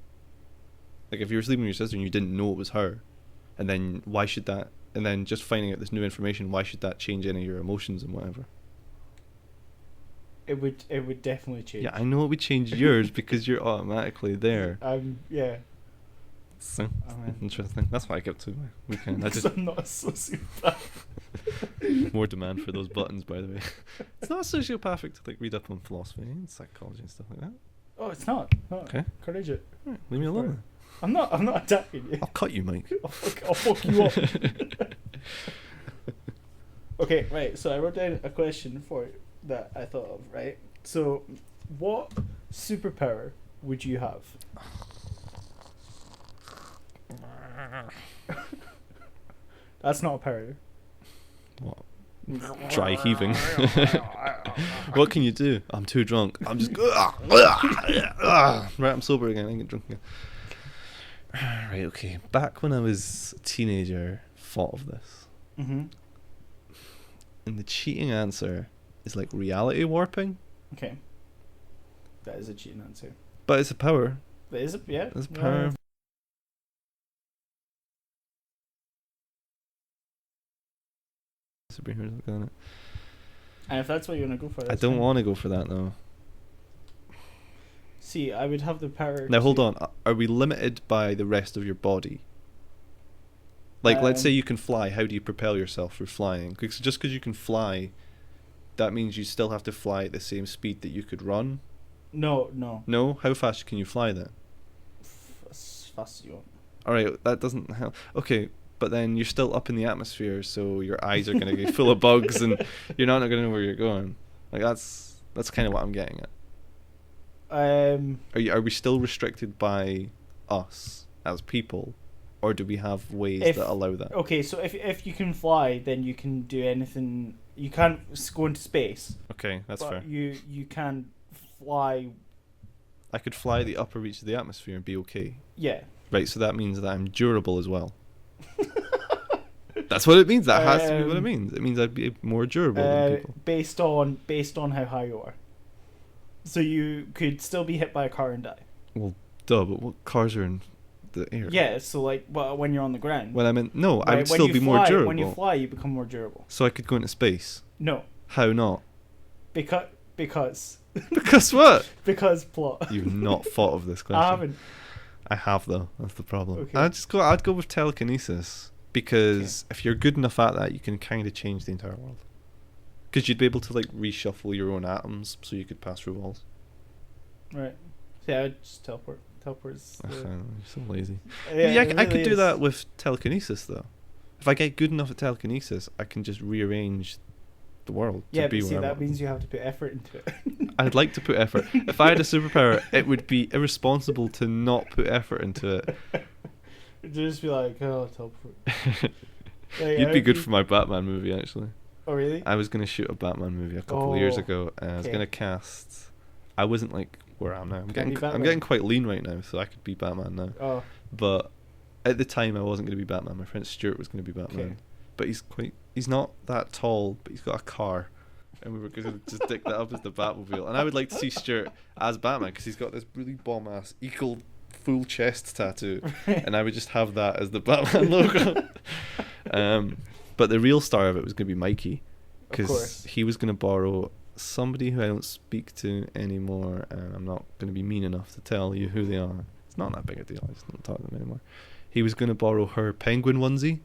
Like if you were sleeping with your sister and you didn't know it was her, and then why should that? And then just finding out this new information, why should that change any of your emotions and whatever? It would definitely change. Yeah, I know it would change yours because you're automatically there. Yeah. So, interesting. That's why I kept to my weekend. I'm not a sociopath. More demand for those buttons, by the way. It's not sociopathic to like read up on philosophy and psychology and stuff like that. Oh, it's not. Okay. Encourage it. Right, leave me alone. I'm not attacking you. I'll cut you, Mike. I'll fuck you up. Okay, right. So I wrote down a question for you that I thought of, right? So, what superpower would you have? That's not a power. What? Dry heaving. What can you do? I'm too drunk. I'm just right. I'm sober again. I can get drunk again. Right. Okay. Back when I was a teenager, thought of this. And the cheating answer is like reality warping. Okay. That is a cheating answer. But it's a power. That is a It's a power. Yeah. Superheroes look on it. And if that's what you want to go for, I don't want to go for that though. See, I would have the power. Now hold on. Are we limited by the rest of your body? Like, let's say you can fly. How do you propel yourself through flying? Because just because you can fly that means you still have to fly at the same speed that you could run. No. No? How fast can you fly then? As fast as you want. Alright, that doesn't help. Okay, but then you're still up in the atmosphere, so your eyes are going to get full of bugs, and you're not going to know where you're going. Like, that's kind of what I'm getting at. Are we still restricted by us as people, or do we have ways that allow that? Okay, so if you can fly, then you can do anything. You can't go into space. Okay, that's fair. You can fly. I could fly the upper reach of the atmosphere and be okay. Yeah. Right, so that means that I'm durable as well. That's what it means. That has to be what it means. It means I'd be more durable than people. Based on how high you are. So you could still be hit by a car and die. Well, duh, but what cars are in the air? Yeah, so like when you're on the ground. When I'm in... No, I would still be more durable. When you fly, you become more durable. So I could go into space? No. How not? Because... Because what? Because plot. You've not thought of this question. I haven't. I have, though. That's the problem. Okay. I'd go with telekinesis. Because if you're good enough at that, you can kind of change the entire world. Because you'd be able to like reshuffle your own atoms so you could pass through walls. Right. Yeah, I'd just teleport. Teleport's... You're so lazy. Yeah, I could do that with telekinesis, though. If I get good enough at telekinesis, I can just rearrange the world to be where I want. That means you have to put effort into it. I'd like to put effort. If I had a superpower, it would be irresponsible to not put effort into it. It'd just be like, oh, teleport. You'd be good for my Batman movie, actually. Oh, really? I was going to shoot a Batman movie a couple of years ago, and I was going to cast... I wasn't like where I am now. I'm getting quite lean right now, so I could be Batman now. Oh. But at the time, I wasn't going to be Batman. My friend Stuart was going to be Batman. Okay. But he's not that tall, but he's got a car. And we were going to just dick that up as the Batmobile. And I would like to see Stuart as Batman, because he's got this really bomb-ass eagle full chest tattoo. And I would just have that as the Batman logo. But the real star of it was going to be Mikey. Because he was going to borrow somebody who I don't speak to anymore, and I'm not going to be mean enough to tell you who they are. It's not that big a deal. I just don't talk to them anymore. He was going to borrow her penguin onesie,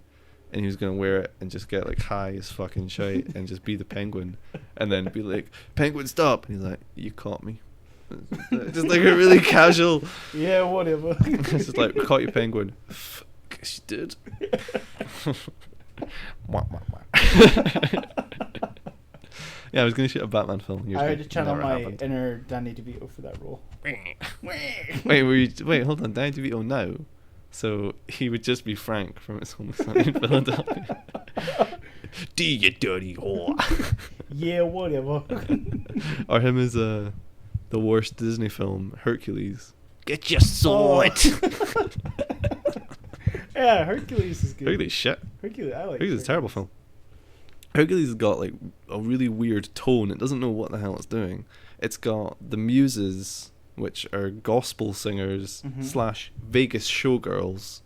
and he was going to wear it and just get like high as fucking shite and just be the penguin, and then be like, "Penguin, stop!" And he's like, "You caught me." Just like a really casual. Yeah, whatever. It's just like, "We caught you, penguin." Guess you did. Yeah, I was going to shoot a Batman film. I had to channel my inner Danny DeVito for that role. Wait, hold on. Danny DeVito now? So he would just be Frank from It's Always Sunny in Philadelphia. Do you dirty whore? Yeah, whatever. Or him as the worst Disney film, Hercules. Get your sword! Yeah, Hercules is good. Hercules shit. I like Hercules is a terrible film. Hercules has got like a really weird tone. It doesn't know what the hell it's doing. It's got the muses, which are gospel singers / Vegas showgirls.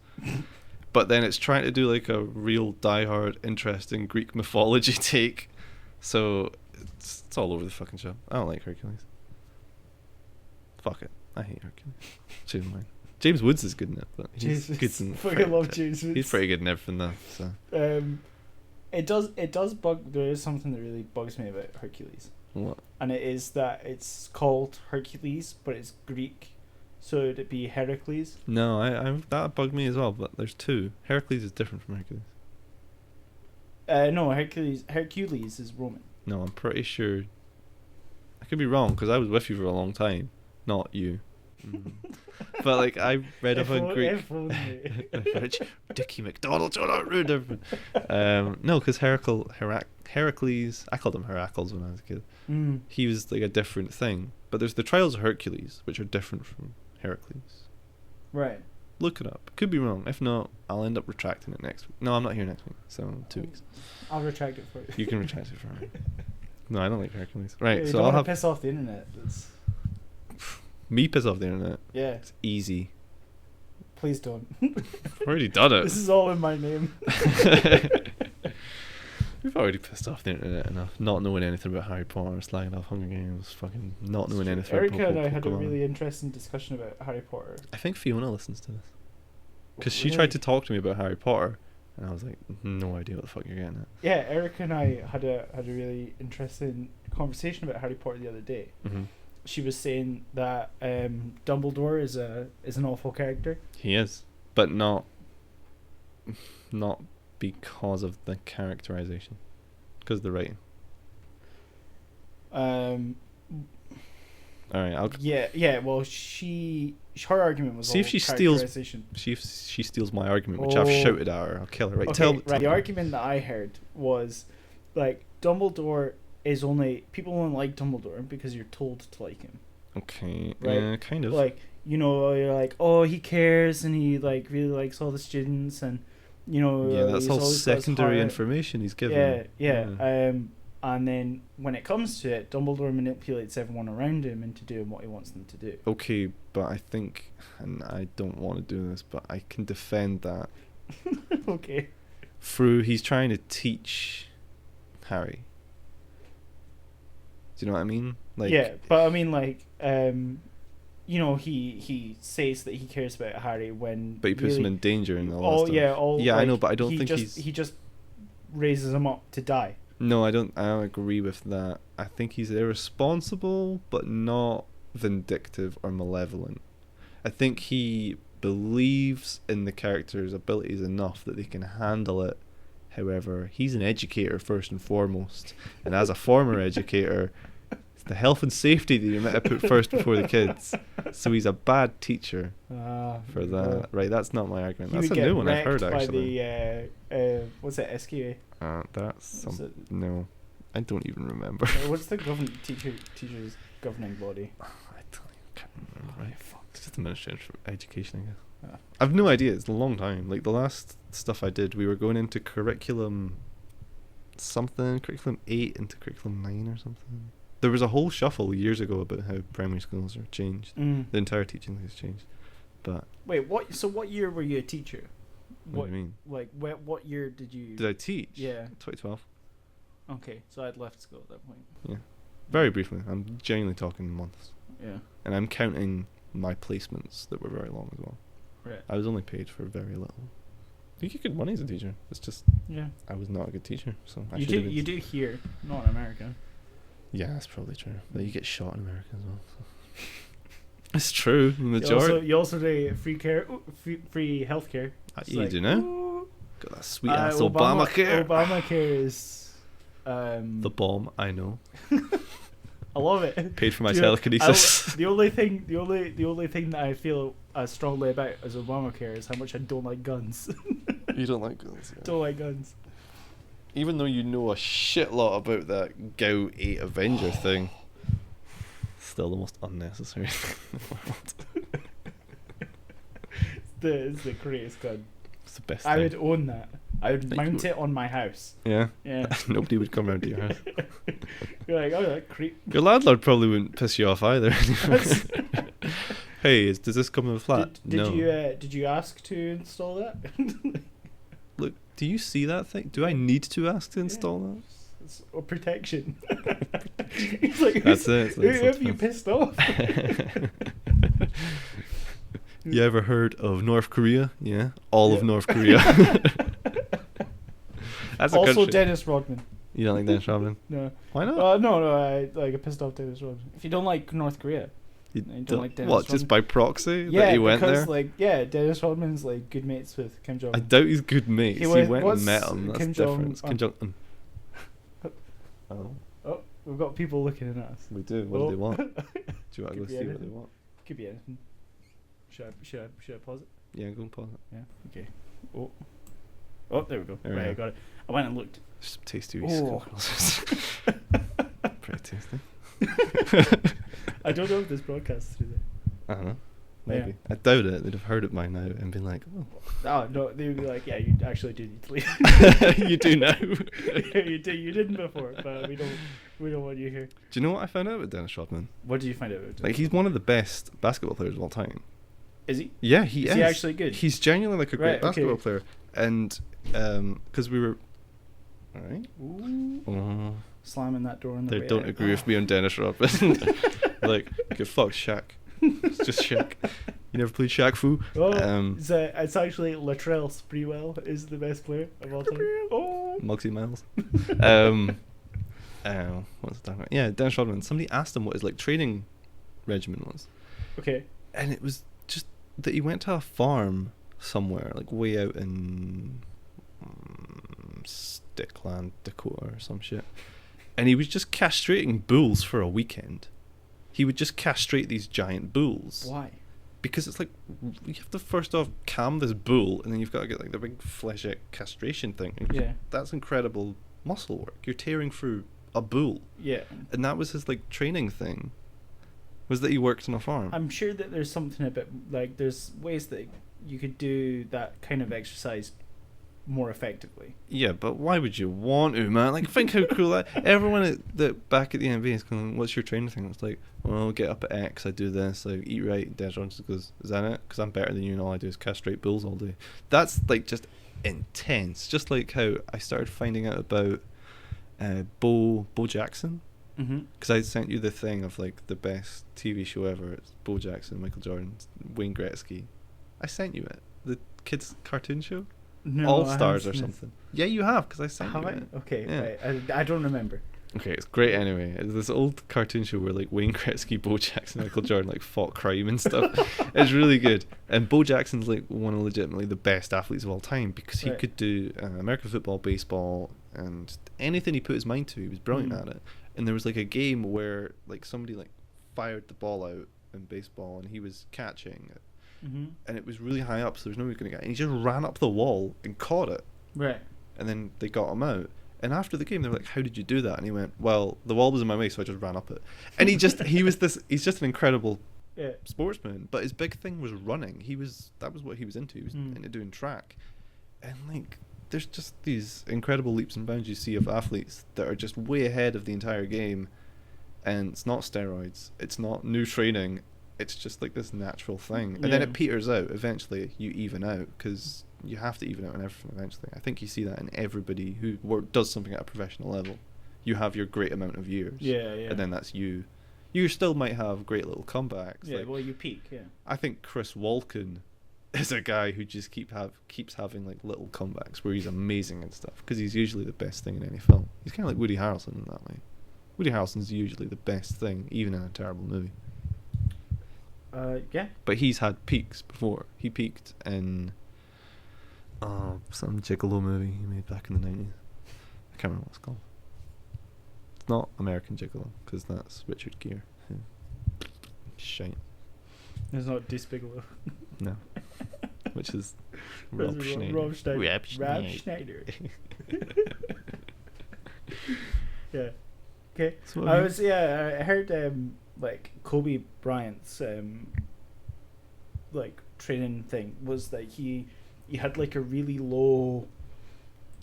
But then it's trying to do like a real diehard, interesting Greek mythology take. So it's all over the fucking show. I don't like Hercules. Fuck it. I hate Hercules. Change mine. James Woods is good in it, but he's good in fucking love James Woods. He's pretty good in everything though. So. It does bug. There is something that really bugs me about Hercules. What? And it is that it's called Hercules, but it's Greek, so it'd be Heracles. No, I that bugged me as well. But there's two. Heracles is different from Hercules. No, Hercules is Roman. No, I'm pretty sure. I could be wrong because I was with you for a long time, not you. But like I read about Greek. Dickie McDonald, shut up, rude everything. No, because Heracles, I called him Heracles when I was a kid. He was like a different thing. But there's the Trials of Hercules, which are different from Heracles. Right. Look it up. Could be wrong. If not, I'll end up retracting it next week. No, I'm not here next week. So 2 weeks. I'll retract it for you. You can retract it for me. No, I don't like Hercules. Right, yeah, so I'll have piss off the internet. Me piss off the internet. Yeah. It's easy. Please don't. I've already done it. This is all in my name. We've already pissed off the internet enough. Not knowing anything about Harry Potter, slagging off Hunger Games, fucking not knowing anything about Erica and I had a really interesting discussion about Harry Potter. I think Fiona listens to this. Because she tried to talk to me about Harry Potter, and I was like, no idea what the fuck you're getting at. Yeah, Erica and I had a really interesting conversation about Harry Potter the other day. Mm-hmm. She was saying that Dumbledore is an awful character. He is, but not because of the characterization, because of the writing. All right, Yeah. Well, her argument was see if she steals. She steals my argument, which I've shouted at her. I'll kill her. Right? Okay, right. The argument that I heard was like Dumbledore is only people only like Dumbledore because you're told to like him. Okay. Right? Yeah, kind of. Like, you know, you're like, oh, he cares and he like really likes all the students and you know. Yeah, that's all secondary information he's given. Yeah. And then when it comes to it, Dumbledore manipulates everyone around him into doing what he wants them to do. Okay, but I think, and I don't want to do this, but I can defend that. Okay. He's trying to teach Harry. Do you know what I mean? Like, yeah, but I mean, like, you know, he says that he cares about Harry when. But he puts him in danger and all that stuff. Yeah, like, I know, but I don't think he just raises him up to die. No, I don't agree with that. I think he's irresponsible, but not vindictive or malevolent. I think he believes in the character's abilities enough that they can handle it. However, he's an educator first and foremost, and as a former educator, it's the health and safety that you're meant to put first before the kids. So he's a bad teacher for that. Right, that's not my argument. That's a new one I've heard actually. By the what's it, SQA? That's no, I don't even remember. What's the teachers governing body? Can't remember. Right, fuck. It's just the Ministry of Education, I guess. I've no idea. It's a long time. Like the last stuff I did, we were going into curriculum 8 into curriculum 9 or something. There was a whole shuffle years ago about how primary schools are changed. The entire teaching thing has changed. But wait, what? So what year were you a teacher? What do you mean? Like, what year did you... Did I teach? Yeah. 2012. Okay, so I'd left school at that point. Yeah. Very briefly. I'm genuinely talking months. Yeah. And I'm counting my placements that were very long as well. Right. I was only paid for very little. You get good money as a teacher. It's just... Yeah. I was not a good teacher, so I You do here, not in America. Yeah, that's probably true. But you get shot in America as well. So. It's true. The majority. You also do free healthcare. You do now? Got that sweet ass Obamacare. Obamacare is the bomb. I know. I love it. Paid for my telekinesis. The only thing that I feel as strongly about as Obamacare is how much I don't like guns. You don't like guns. Yeah. Don't like guns. Even though you know a shit lot about that GOW 8 Avenger thing, still the most unnecessary thing in the world. It's the greatest gun. It's the best I thing. would own that. I would mount it on my house. Yeah? Yeah. Nobody would come round to your house. You're like, oh, that creep. Your landlord probably wouldn't piss you off either. Hey, does this come in a flat? No. Did you ask to install that? Look, do you see that thing? Do I need to ask to install that? It's a protection. He's like, that's it. Who have you pissed off? You ever heard of North Korea? Yeah, all of North Korea. That's a also country. Dennis Rodman. You don't like Dennis Rodman? No. Why not? No. I pissed off Dennis Rodman. If you don't like North Korea, you don't like Dennis what? Rodman. Just by proxy? Yeah, that he went because there? Dennis Rodman's like good mates with Kim Jong. I doubt he's good mates. He went and met him. That's Kim different. Jong-un. Kim Jong-un. Oh, we've got people looking at us. We do. What do they want? Do you want to go see what they want? Could be anything. Should I pause it? Yeah, go and pause it. Yeah. Okay. Oh, there we go. There I got it. I went and looked. Some tasty scones. Pretty tasty. I don't know if this broadcasts through there. I don't know. Maybe. Yeah. I doubt it. They'd have heard it by now and been like, oh. Oh, no. They would be like, yeah, you actually do need to leave. You do now. Yeah, you didn't before, but we don't want you here. Do you know what I found out with Dennis Rodman? What did you find out about Dennis Like, he's one of the best basketball players of all time. Is he? Yeah, he is. Is he actually good? He's genuinely like a great basketball player. And, because we were... Alright. Ooh. Slamming that door in the way. They don't agree with me on Dennis Rodman. Like, get fucked, Shaq. It's just Shaq. You never played Shaq Fu? Oh, it's actually Latrell Sprewell is the best player of all time. Oh, Muggsy Miles. what's that? Yeah, Dennis Rodman. Somebody asked him what his like training regimen was. Okay. And it was just that he went to a farm somewhere, like way out in Stickland, Dakota or some shit. And he was just castrating bulls for a weekend. He would just castrate these giant bulls. Why? Because it's like, you have to first off calm this bull, and then you've got to get like the big fleshette castration thing. Yeah. That's incredible muscle work. You're tearing through a bull. Yeah. And that was his like training thing. Was that he worked on a farm. I'm sure that there's something a bit like there's ways that you could do that kind of exercise more effectively. Yeah, but why would you want to, man? Like, think how cool that. Everyone that back at the NBA is going, "What's your training thing?" It's like, well, get up at X, I do this, I eat right. Des Johnson goes, "Is that it? Because I'm better than you, and all I do is castrate bulls all day." That's like just intense. Just like how I started finding out about Bo Jackson. Because I sent you the thing of like the best TV show ever. It's Bo Jackson, Michael Jordan, Wayne Gretzky. I sent you it. The kids' cartoon show. No, All Stars or something. Yeah, you have, because I sent you it. Okay, yeah. right. I don't remember. Okay, it's great anyway. It's this old cartoon show where like Wayne Gretzky, Bo Jackson, Michael Jordan like fought crime and stuff. It's really good. And Bo Jackson's like one of legitimately the best athletes of all time because he could do American football, baseball, and anything he put his mind to. He was brilliant at it. And there was like a game where like somebody like fired the ball out in baseball and he was catching it. And it was really high up, so there's no way going to get it. And he just ran up the wall and caught it. Right. And then they got him out. And after the game, they were like, "How did you do that?" And he went, "Well, the wall was in my way, so I just ran up it." And he's just an incredible sportsman. But his big thing was running. That was what he was into. He was into doing track. And like, there's just these incredible leaps and bounds you see of athletes that are just way ahead of the entire game. And it's not steroids. It's not new training. It's just like this natural thing. And then it peters out. Eventually, you even out you have to even out in everything eventually. I think you see that in everybody who does something at a professional level. You have your great amount of years. Yeah. And then that's you. You still might have great little comebacks. Yeah, well, you peak, yeah. I think Chris Walken is a guy who just keeps having like little comebacks where he's amazing and stuff because he's usually the best thing in any film. He's kind of like Woody Harrelson in that way. Woody Harrelson's usually the best thing, even in a terrible movie. Yeah. But he's had peaks before. He peaked in some Gigolo movie he made back in the 90s. I can't remember what it's called. It's not American Gigolo, because that's Richard Gere. Shite. It's not Despicable. No. Which is Rob Schneider. Rob Schneider. Yeah. Okay. I heard like Kobe Bryant's like training thing was that he had like a really low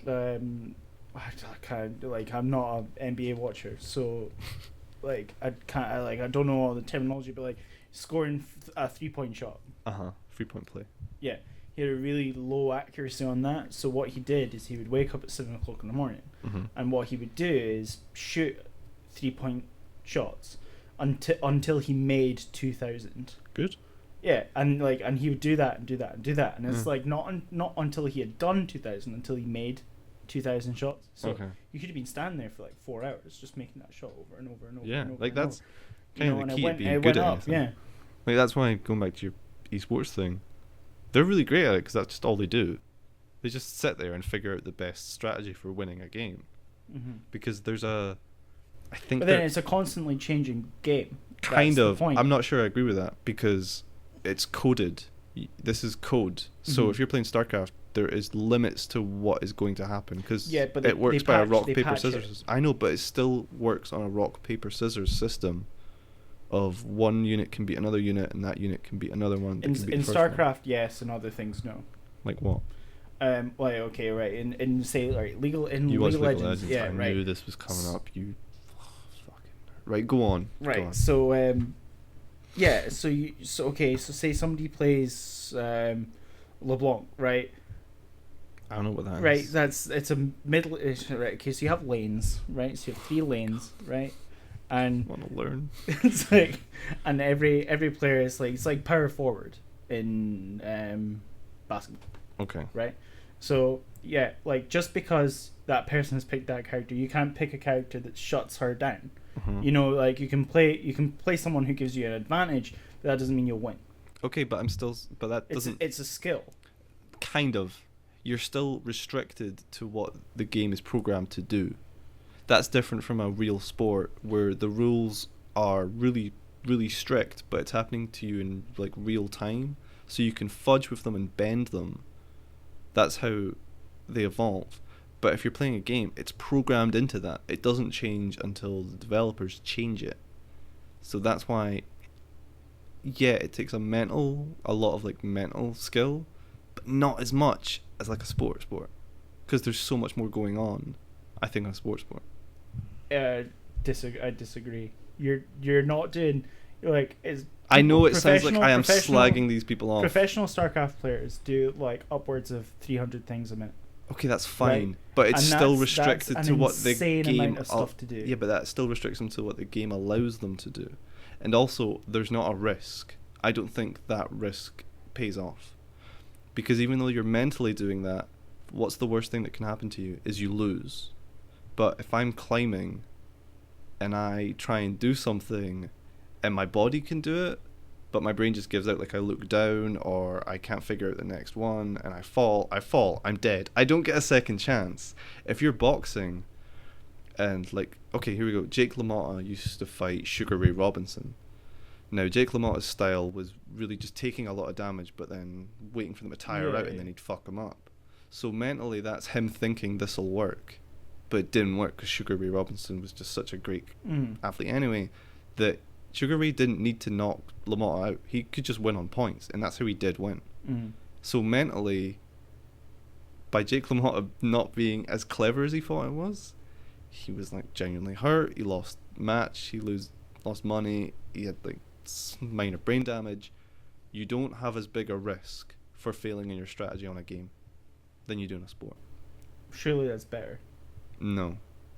I'm not an NBA watcher, so like I don't know all the terminology, but like scoring a 3-point shot. 3-point play. Yeah, he had a really low accuracy on that. So what he did is he would wake up at 7 o'clock in the morning, and what he would do is shoot 3-point shots until he made 2,000. Good. Yeah, and he would do that, and it's like not until he had done 2,000 until he made 2,000 shots. So you could have been standing there for like 4 hours just making that shot over and over and over. Yeah, and over like and that's over. kind of the key to being good at anything. Yeah, like that's why going back to your esports thing, they're really great at it because that's just all they do. They just sit there and figure out the best strategy for winning a game. Because there's but then it's a constantly changing game. Kind of. I'm not sure I agree with that because it's coded. This is code. So if you're playing StarCraft, there is limits to what is going to happen because it works by a rock, paper, scissors. I know, but it still works on a rock, paper, scissors system of one unit can beat another unit and that unit can beat another one. In StarCraft, yes, and other things, no. Like what? Okay, right. In say, right, Legal Legends. Yeah, I right. knew this was coming up. You fucking right. Go on. Right. Go on. So, yeah. So say somebody plays LeBlanc, right? I don't know what that is. Right. It's a middle. Right. Okay. So you have lanes, right? So you have 3 lanes, right? And want to learn. It's like, and every player is like it's like power forward in basketball. Okay. Right. So like just because that person has picked that character, you can't pick a character that shuts her down. You know, like you can play someone who gives you an advantage, but that doesn't mean you'll win. Okay, but that doesn't. It's a skill. Kind of. You're still restricted to what the game is programmed to do. That's different from a real sport where the rules are really, really strict, but it's happening to you in like real time, so you can fudge with them and bend them. That's how they evolve. But if you're playing a game, it's programmed into that. It doesn't change until the developers change it. So that's why, yeah, it takes a lot of like mental skill, but not as much as like a sport. Because there's so much more going on, I think, on a sport. I disagree. You're not doing, like, is. I know it sounds like I am slagging these people off. Professional StarCraft players do like upwards of 300 things a minute. Okay, that's fine, right? But it's still restricted that's to what the game. Amount of stuff to do. Yeah, but that still restricts them to what the game allows them to do, and also there's not a risk. I don't think that risk pays off, because even though you're mentally doing that, what's the worst thing that can happen to you is you lose. But if I'm climbing, and I try and do something, and my body can do it, but my brain just gives out, like I look down or I can't figure out the next one and I fall, I'm dead. I don't get a second chance. If you're boxing and like, okay, here we go. Jake LaMotta used to fight Sugar Ray Robinson. Now, Jake LaMotta's style was really just taking a lot of damage but then waiting for them to tire out and then he'd fuck them up. So mentally that's him thinking this'll work, but it didn't work because Sugar Ray Robinson was just such a great athlete anyway, that Sugar Ray didn't need to knock LaMotta out. He could just win on points, and that's how he did win. So mentally, by Jake LaMotta not being as clever as he thought it was, he was like genuinely hurt. He lost match. He lost money. He had like minor brain damage. You don't have as big a risk for failing in your strategy on a game than you do in a sport. Surely that's better. No,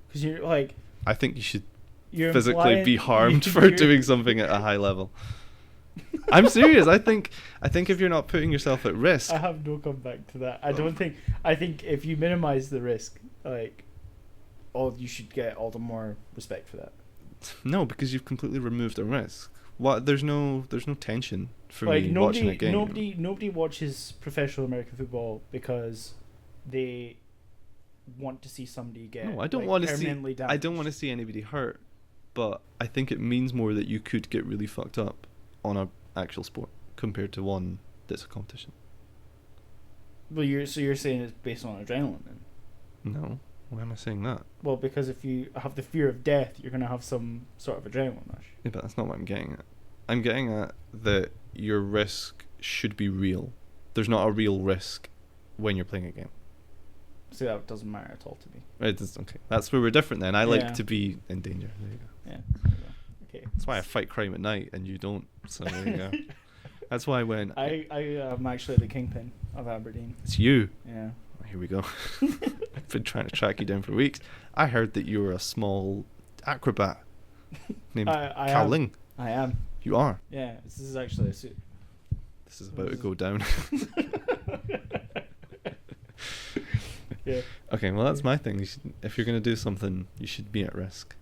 because you're like. I think you should. You're physically be harmed for doing something at a high level. I'm serious. I think if you're not putting yourself at risk. I have no comeback to that. I think if you minimize the risk, like, you should get all the more respect for that. No, because you've completely removed the risk. What? There's no tension for me watching a game. Nobody watches professional American football because they want to see somebody get. No, I don't want to see. Damaged. I don't want to see anybody hurt. But I think it means more that you could get really fucked up on an actual sport compared to one that's a competition. Well, you're saying it's based on adrenaline then? No. Why am I saying that? Well, because if you have the fear of death, you're going to have some sort of adrenaline rush. Yeah, but that's not what I'm getting at. I'm getting at that your risk should be real. There's not a real risk when you're playing a game. See, that doesn't matter at all to me. It does, okay. That's where we're different then. I like to be in danger. There you go. Yeah. Okay. That's why I fight crime at night and you don't. So there you go. That's why when I am actually the kingpin of Aberdeen. It's you. Yeah. Here we go. I've been trying to track you down for weeks. I heard that you were a small acrobat named Cal Ling. I am. You are. Yeah. This is actually a suit. This is about to go down. Yeah. Okay, well that's my thing. If you're going to do something, you should be at risk.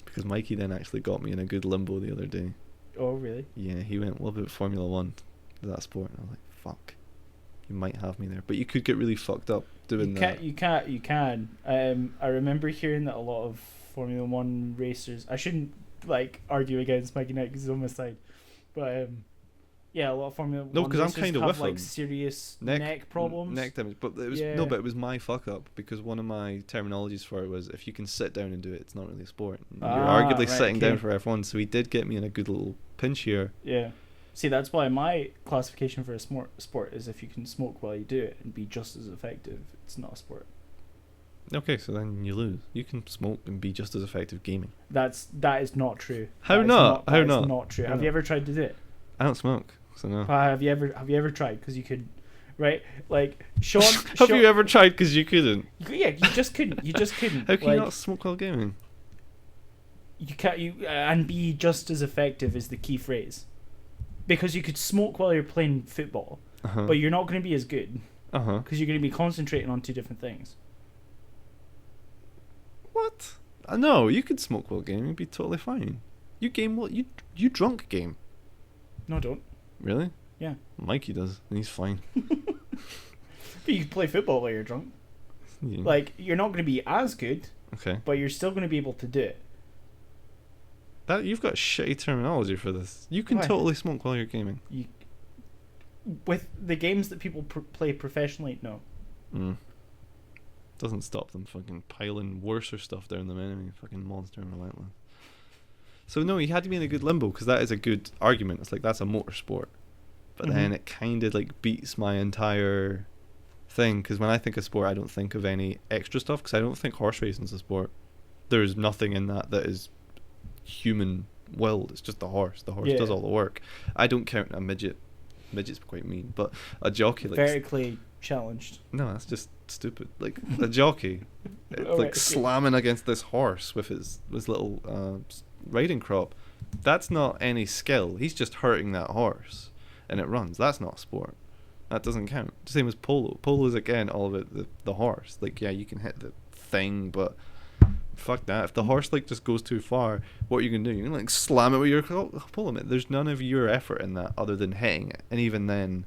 Because Mikey then actually got me in a good limbo the other day. Oh, really? Yeah, he went, what about Formula 1? That sport? And I was like, fuck. You might have me there. But you could get really fucked up doing that. You can. I remember hearing that a lot of Formula 1 racers... I shouldn't, argue against Mikey Knight because he's on my side. But, yeah, a lot of Formula 1 because I'm kind of with have him. Serious neck problems. Neck damage, but it was but it was my fuck up because one of my terminologies for it was if you can sit down and do it, it's not really a sport. You're arguably sitting down for F1, so he did get me in a good little pinch here. Yeah, see, that's why my classification for a sport is if you can smoke while you do it and be just as effective. It's not a sport. Okay, so then you lose. You can smoke and be just as effective gaming. That is not true. How not? How not? That's not true. Have you ever tried to do it? I don't smoke. So no. Have you ever tried? Because you could, right? Like Sean. Have you ever tried? Because you couldn't. Yeah, you just couldn't. How can you not smoke while gaming? You can't. And be just as effective is the key phrase, because you could smoke while you're playing football, but you're not going to be as good. Because you're going to be concentrating on two different things. What? No, you could smoke while gaming. You'd be totally fine. You game while you drunk game. No, I don't. Really? Yeah. Mikey does, and he's fine. But you can play football while you're drunk. Yeah. Like, you're not going to be as good. Okay. But you're still going to be able to do it. That you've got shitty terminology for this. You can totally smoke while you're gaming. With the games that people play professionally, no. Doesn't stop them fucking piling worser stuff down them enemy. Fucking monster and relentless. So no, he had to be in a good limbo, because that is a good argument. It's like, that's a motorsport. But then it kind of like beats my entire thing, because when I think of sport, I don't think of any extra stuff, because I don't think horse racing is a sport. There's nothing in that is human willed. It's just the horse. The horse does all the work. I don't count a midget. Midget's quite mean, but a jockey, like, vertically challenged. No, that's just stupid. Like a jockey, slamming against this horse with his little riding crop. That's not any skill. He's just hurting that horse, and it runs. That's not sport. That doesn't count. Same as polo. Polo is, again, all of it the horse. Like, yeah, you can hit the thing, but fuck that. If the horse like just goes too far, what are you gonna do? You can like slam it with your polo mitt. There's none of your effort in that other than hitting it, and even then,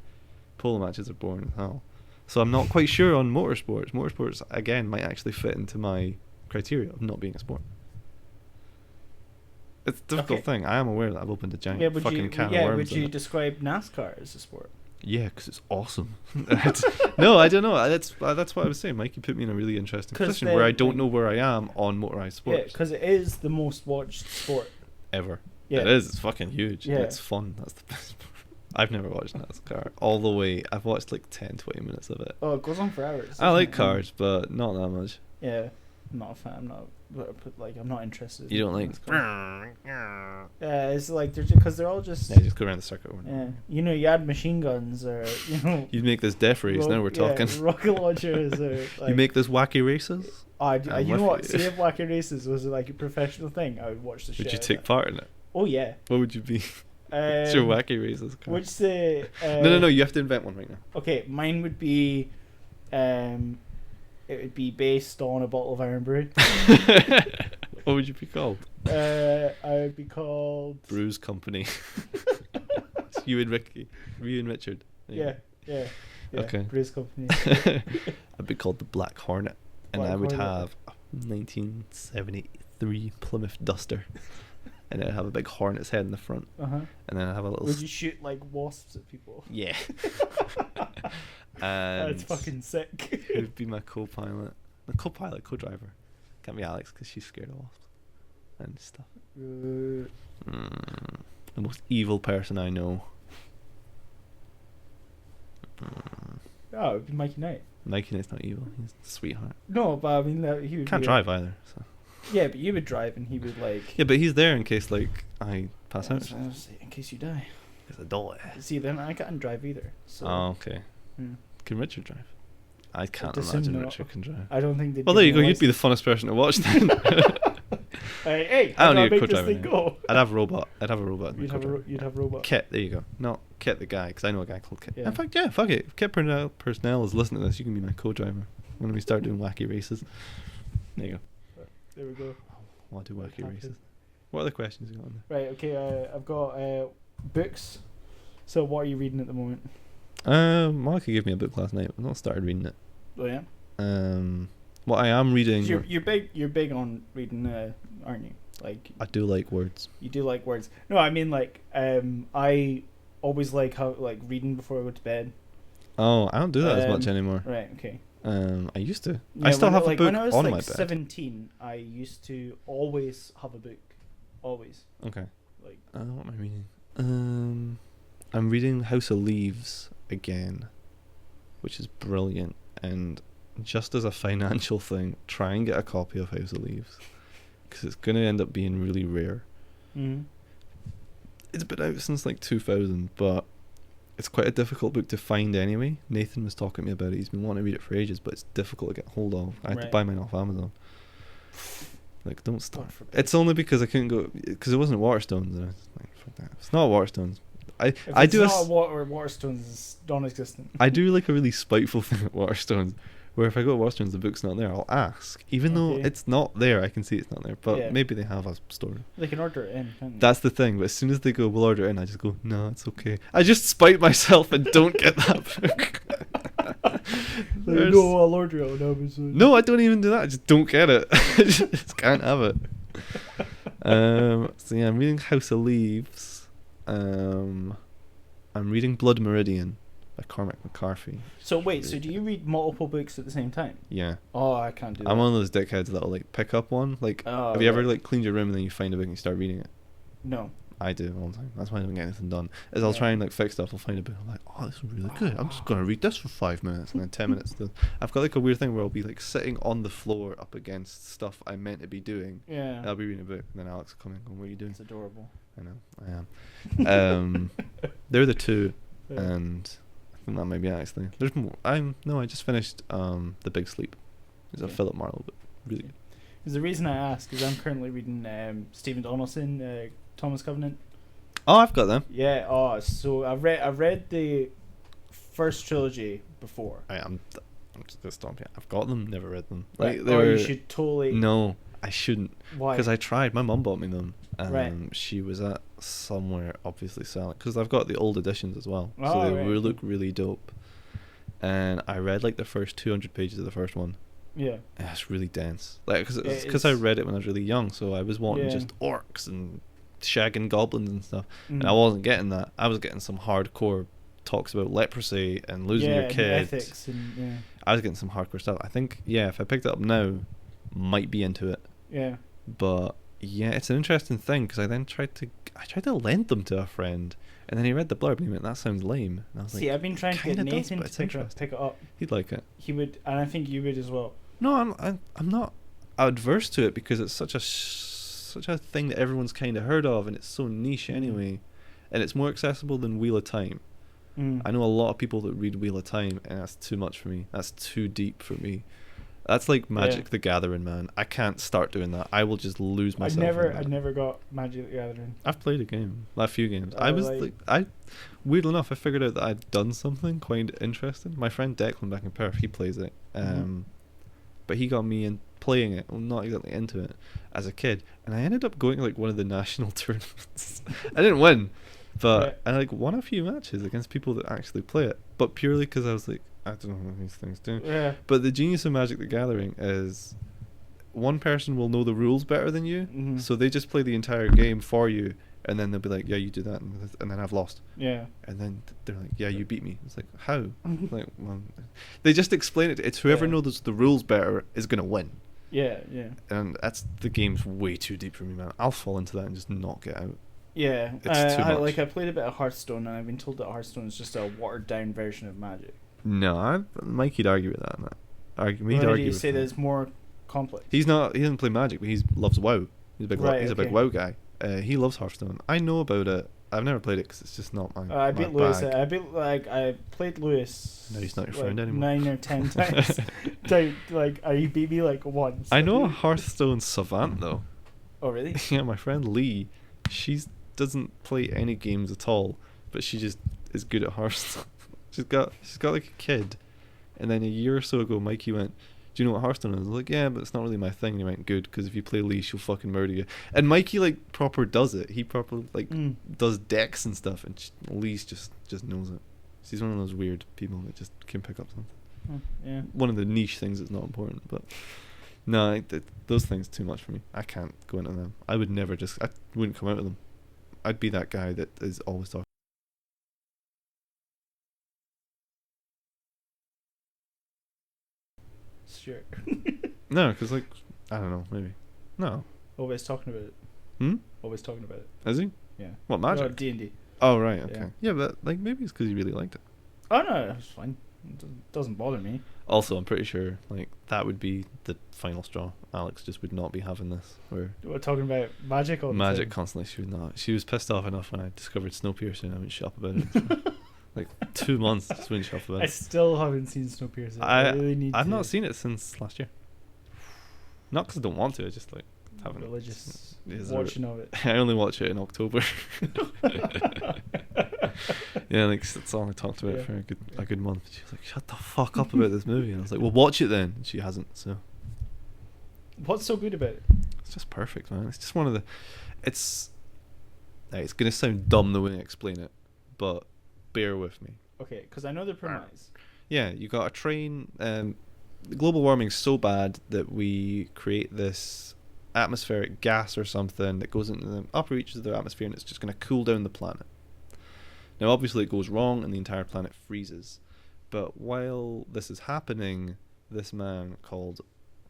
polo matches are boring as hell. So I'm not quite sure on motorsports. Motorsports, again, might actually fit into my criteria of not being a sport. It's a difficult thing. I am aware that I've opened a giant fucking can of worms. Would you describe NASCAR as a sport? Yeah, because it's awesome. No, I don't know. That's what I was saying. Mikey put me in a really interesting position where I don't know where I am on motorized sports. Yeah, because it is the most watched sport ever. Yeah. It is. It's fucking huge. Yeah. It's fun. That's the best part. I've never watched NASCAR all the way. I've watched like 10-20 minutes of it. Oh, it goes on for hours. I like cars, but not that much. Yeah, I'm not a fan. I'm not interested. You don't like? Yeah, it's like they're all just. Yeah, just go around the circuit. Yeah, you add machine guns or You'd make this death race. Now we're talking. Rocket launchers or. Like, you make this wacky races. You know what? See if wacky races was like a professional thing, I would watch the show. Would you take part in it? Oh yeah. What would you be? It's your wacky races. Would say? No. You have to invent one right now. Okay, mine would be, it would be based on a bottle of Iron Brew. What would you be called? I would be called Brews Company. It's you and Ricky, you and Richard. Yeah. Okay. Brews Company. I'd be called the Black Hornet, and I would have a 1973 Plymouth Duster. And I'd have a big hornet's head in the front. And then I'd have a little... Would you shoot, like, wasps at people? Yeah. And that's fucking sick. It would be my co-pilot. The co-driver. Can't be Alex, because she's scared of wasps. And stuff. The most evil person I know. Oh, it would be Mikey Knight. Mikey Knight's not evil. He's a sweetheart. No, but I mean, he would Can't drive either, so... Yeah, but you would drive and he would like... Yeah, but he's there in case like I pass out. In case you die. Because I die. See, then I can't drive either. So. Oh, okay. Yeah. Can Richard drive? I can't imagine Richard can drive. I don't think they... Well, there you go. You'd be the funnest person to watch then. Hey, I don't need a make this thing go? I'd have a robot. You'd have a robot. Kit, there you go. Not Kit the guy, because I know a guy called Kit. Yeah. In fact, fuck it. If Kit Personnel is listening to this, you can be my co-driver when we start doing wacky races. There you go. There we go. I'll do wacky races. What other questions you got on there? Right, okay, I've got books. So what are you reading at the moment? Mikey gave me a book last night. I've not started reading it. Oh yeah? What I am reading... You're big on reading, aren't you? Like, I do like words. You do like words. No, I mean like, I always like reading before I go to bed. Oh, I don't do that as much anymore. Right, okay. I used to. Yeah, I still have a book when I was on like my bed. 17, I used to always have a book. Always. Okay. Like. What am I reading? I'm reading House of Leaves again, which is brilliant. And just as a financial thing, try and get a copy of House of Leaves, because it's going to end up being really rare. Mm-hmm. It's been out since like 2000, but it's quite a difficult book to find anyway. Nathan was talking to me about it. He's been wanting to read it for ages, but it's difficult to get hold of. I had to buy mine off Amazon. Like, don't start. It's only because I couldn't go, because it wasn't Waterstones. And I was like, fuck that. If it's not Waterstones, I do not Waterstones is non-existent. I do like a really spiteful thing at Waterstones, where if I go to Waterstones, the book's not there, I'll ask, even though it's not there. I can see it's not there, but maybe they have a store. They can order it in, can't they? That's the thing. But as soon as they go, we'll order it in, I just go, no, it's okay. I just spite myself and don't get that book. No, I'll order it on Amazon. No, I don't even do that. I just don't get it. I just can't have it. So yeah, I'm reading House of Leaves. I'm reading Blood Meridian by Cormac McCarthy. So wait, so do you read multiple books at the same time? Yeah. Oh, I can't do that. I'm one of those dickheads that'll like pick up one. Like, have you ever like cleaned your room and then you find a book and you start reading it? No. I do all the time. That's why I don't get anything done. Is I'll try and like fix stuff. I'll find a book. I'm like, oh, this is really good. I'm just gonna read this for 5 minutes, and then 10 minutes. I've got like a weird thing where I'll be like sitting on the floor up against stuff I'm meant to be doing. Yeah. And I'll be reading a book, and then Alex will come in and go, "What are you doing?" It's adorable. I know. I am. They're the two, and I think that might be it, actually. There's more. I just finished The Big Sleep. It's a Philip Marlowe book. Really good. Because the reason I ask is I'm currently reading Stephen Donaldson, Thomas Covenant. Oh, I've got them. Yeah. Oh, so I've read the first trilogy before. I'm just stop here. I've got them. Never read them. Right. You should totally. No, I shouldn't. Why? Because I tried. My mum bought me them. Right. She was at somewhere obviously selling. Because I've got the old editions as well, oh, so they right. look really dope. And I read like the first 200 pages of the first one. Yeah. It's really dense. Like, because I read it when I was really young, so I was wanting just orcs and shagging goblins and stuff, and I wasn't getting that. I was getting some hardcore talks about leprosy and losing your kid. Ethics and, I was getting some hardcore stuff. I think if I picked it up now, might be into it. Yeah. But yeah, it's an interesting thing because I tried to lend them to a friend, and then he read the blurb and he went, "That sounds lame." And I was I've been trying to get Nathan to pick it up. He'd like it. He would, and I think you would as well. No, I'm not adverse to it because it's such a thing that everyone's kind of heard of, and it's so niche anyway, and it's more accessible than Wheel of Time. I know a lot of people that read Wheel of Time, and that's too much for me. That's too deep for me. That's like Magic the Gathering, man. I can't start doing that. I will just lose myself. I've never got Magic the Gathering. I've played a few games. I was weird enough, I figured out that I'd done something quite interesting. My friend Declan back in Perth, he plays it. But he got me in playing it. I'm not exactly into it as a kid, and I ended up going to like one of the national tournaments. I didn't win, but I like won a few matches against people that actually play it. But purely because I was like, I don't know what these things do. Yeah. But the genius of Magic the Gathering is one person will know the rules better than you, so they just play the entire game for you, and then they'll be like, "Yeah, you do that," and then I've lost. Yeah. And then they're like, "Yeah, you beat me." It's like, how? Like, well, they just explain it. It's whoever knows the rules better is gonna win. Yeah, yeah. And the game's way too deep for me, man. I'll fall into that and just not get out. Yeah, it's too much. I played a bit of Hearthstone, and I've been told that Hearthstone is just a watered down version of Magic. No, Mikey'd argue with that. He'd you say that it's more complex. He doesn't play Magic, but he loves WoW. He's a big WoW guy. He loves Hearthstone. I know about it. I've never played it because it's just not my. I beat Lewis. I played Lewis. No, he's not your friend anymore. 9 or 10 times. He beat me once. I know a Hearthstone savant though. Oh really? Yeah, my friend Lee. She doesn't play any games at all, but she just is good at Hearthstone. She's got like a kid, and then a year or so ago, Mikey went, "Do you know what Hearthstone is?" I was like, "Yeah, but it's not really my thing." And he went, "Good, because if you play Lee, she'll fucking murder you." And Mikey proper does it. He proper does decks and stuff, and Lee's just knows it. She's one of those weird people that just can pick up something. Yeah. One of the niche things that's not important, but no, those things too much for me. I can't go into them. I would never I wouldn't come out of them. I'd be that guy that is always talking. Sure. No, because I don't know, maybe. No. Always talking about it. Always talking about it. Is he? Yeah. What, Magic? D&D. Oh, right, okay. Yeah, but maybe it's because he really liked it. Oh, no, it's fine. It doesn't bother me. Also, I'm pretty sure that would be the final straw. Alex just would not be having this. We're talking about Magic all the time? Magic constantly. She would not. She was pissed off enough when I discovered Snowpiercer and I went shop about it. 2 months just went shop about it. I still haven't seen Snowpiercer. I really need I've not seen it since last year. Not because I don't want to, I just haven't. Religious watching of it. I only watch it in October. Yeah, like that's all I talked about for a good month. She was like, "Shut the fuck up about this movie," and I was like, "Well, watch it then." And she hasn't. So what's so good about it? It's just perfect, man. It's just one of the. It's gonna sound dumb the way I explain it, but bear with me. Okay, because I know the premise. Yeah, you got a train. Global warming is so bad that we create this atmospheric gas or something that goes into the upper reaches of the atmosphere, and it's just going to cool down the planet. Now, obviously, it goes wrong, and the entire planet freezes. But while this is happening, this man called,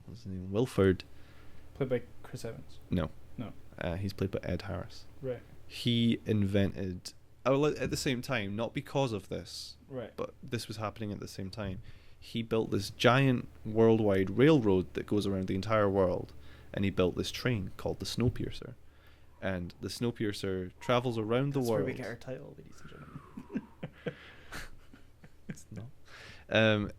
what's his name, Wilford, played by Chris Evans. No. He's played by Ed Harris. Right. He invented, at the same time, not because of this, right, but this was happening at the same time. He built this giant worldwide railroad that goes around the entire world, and he built this train called the Snowpiercer. And the Snowpiercer travels around the world. That's where we get our title, ladies and gentlemen. It's not.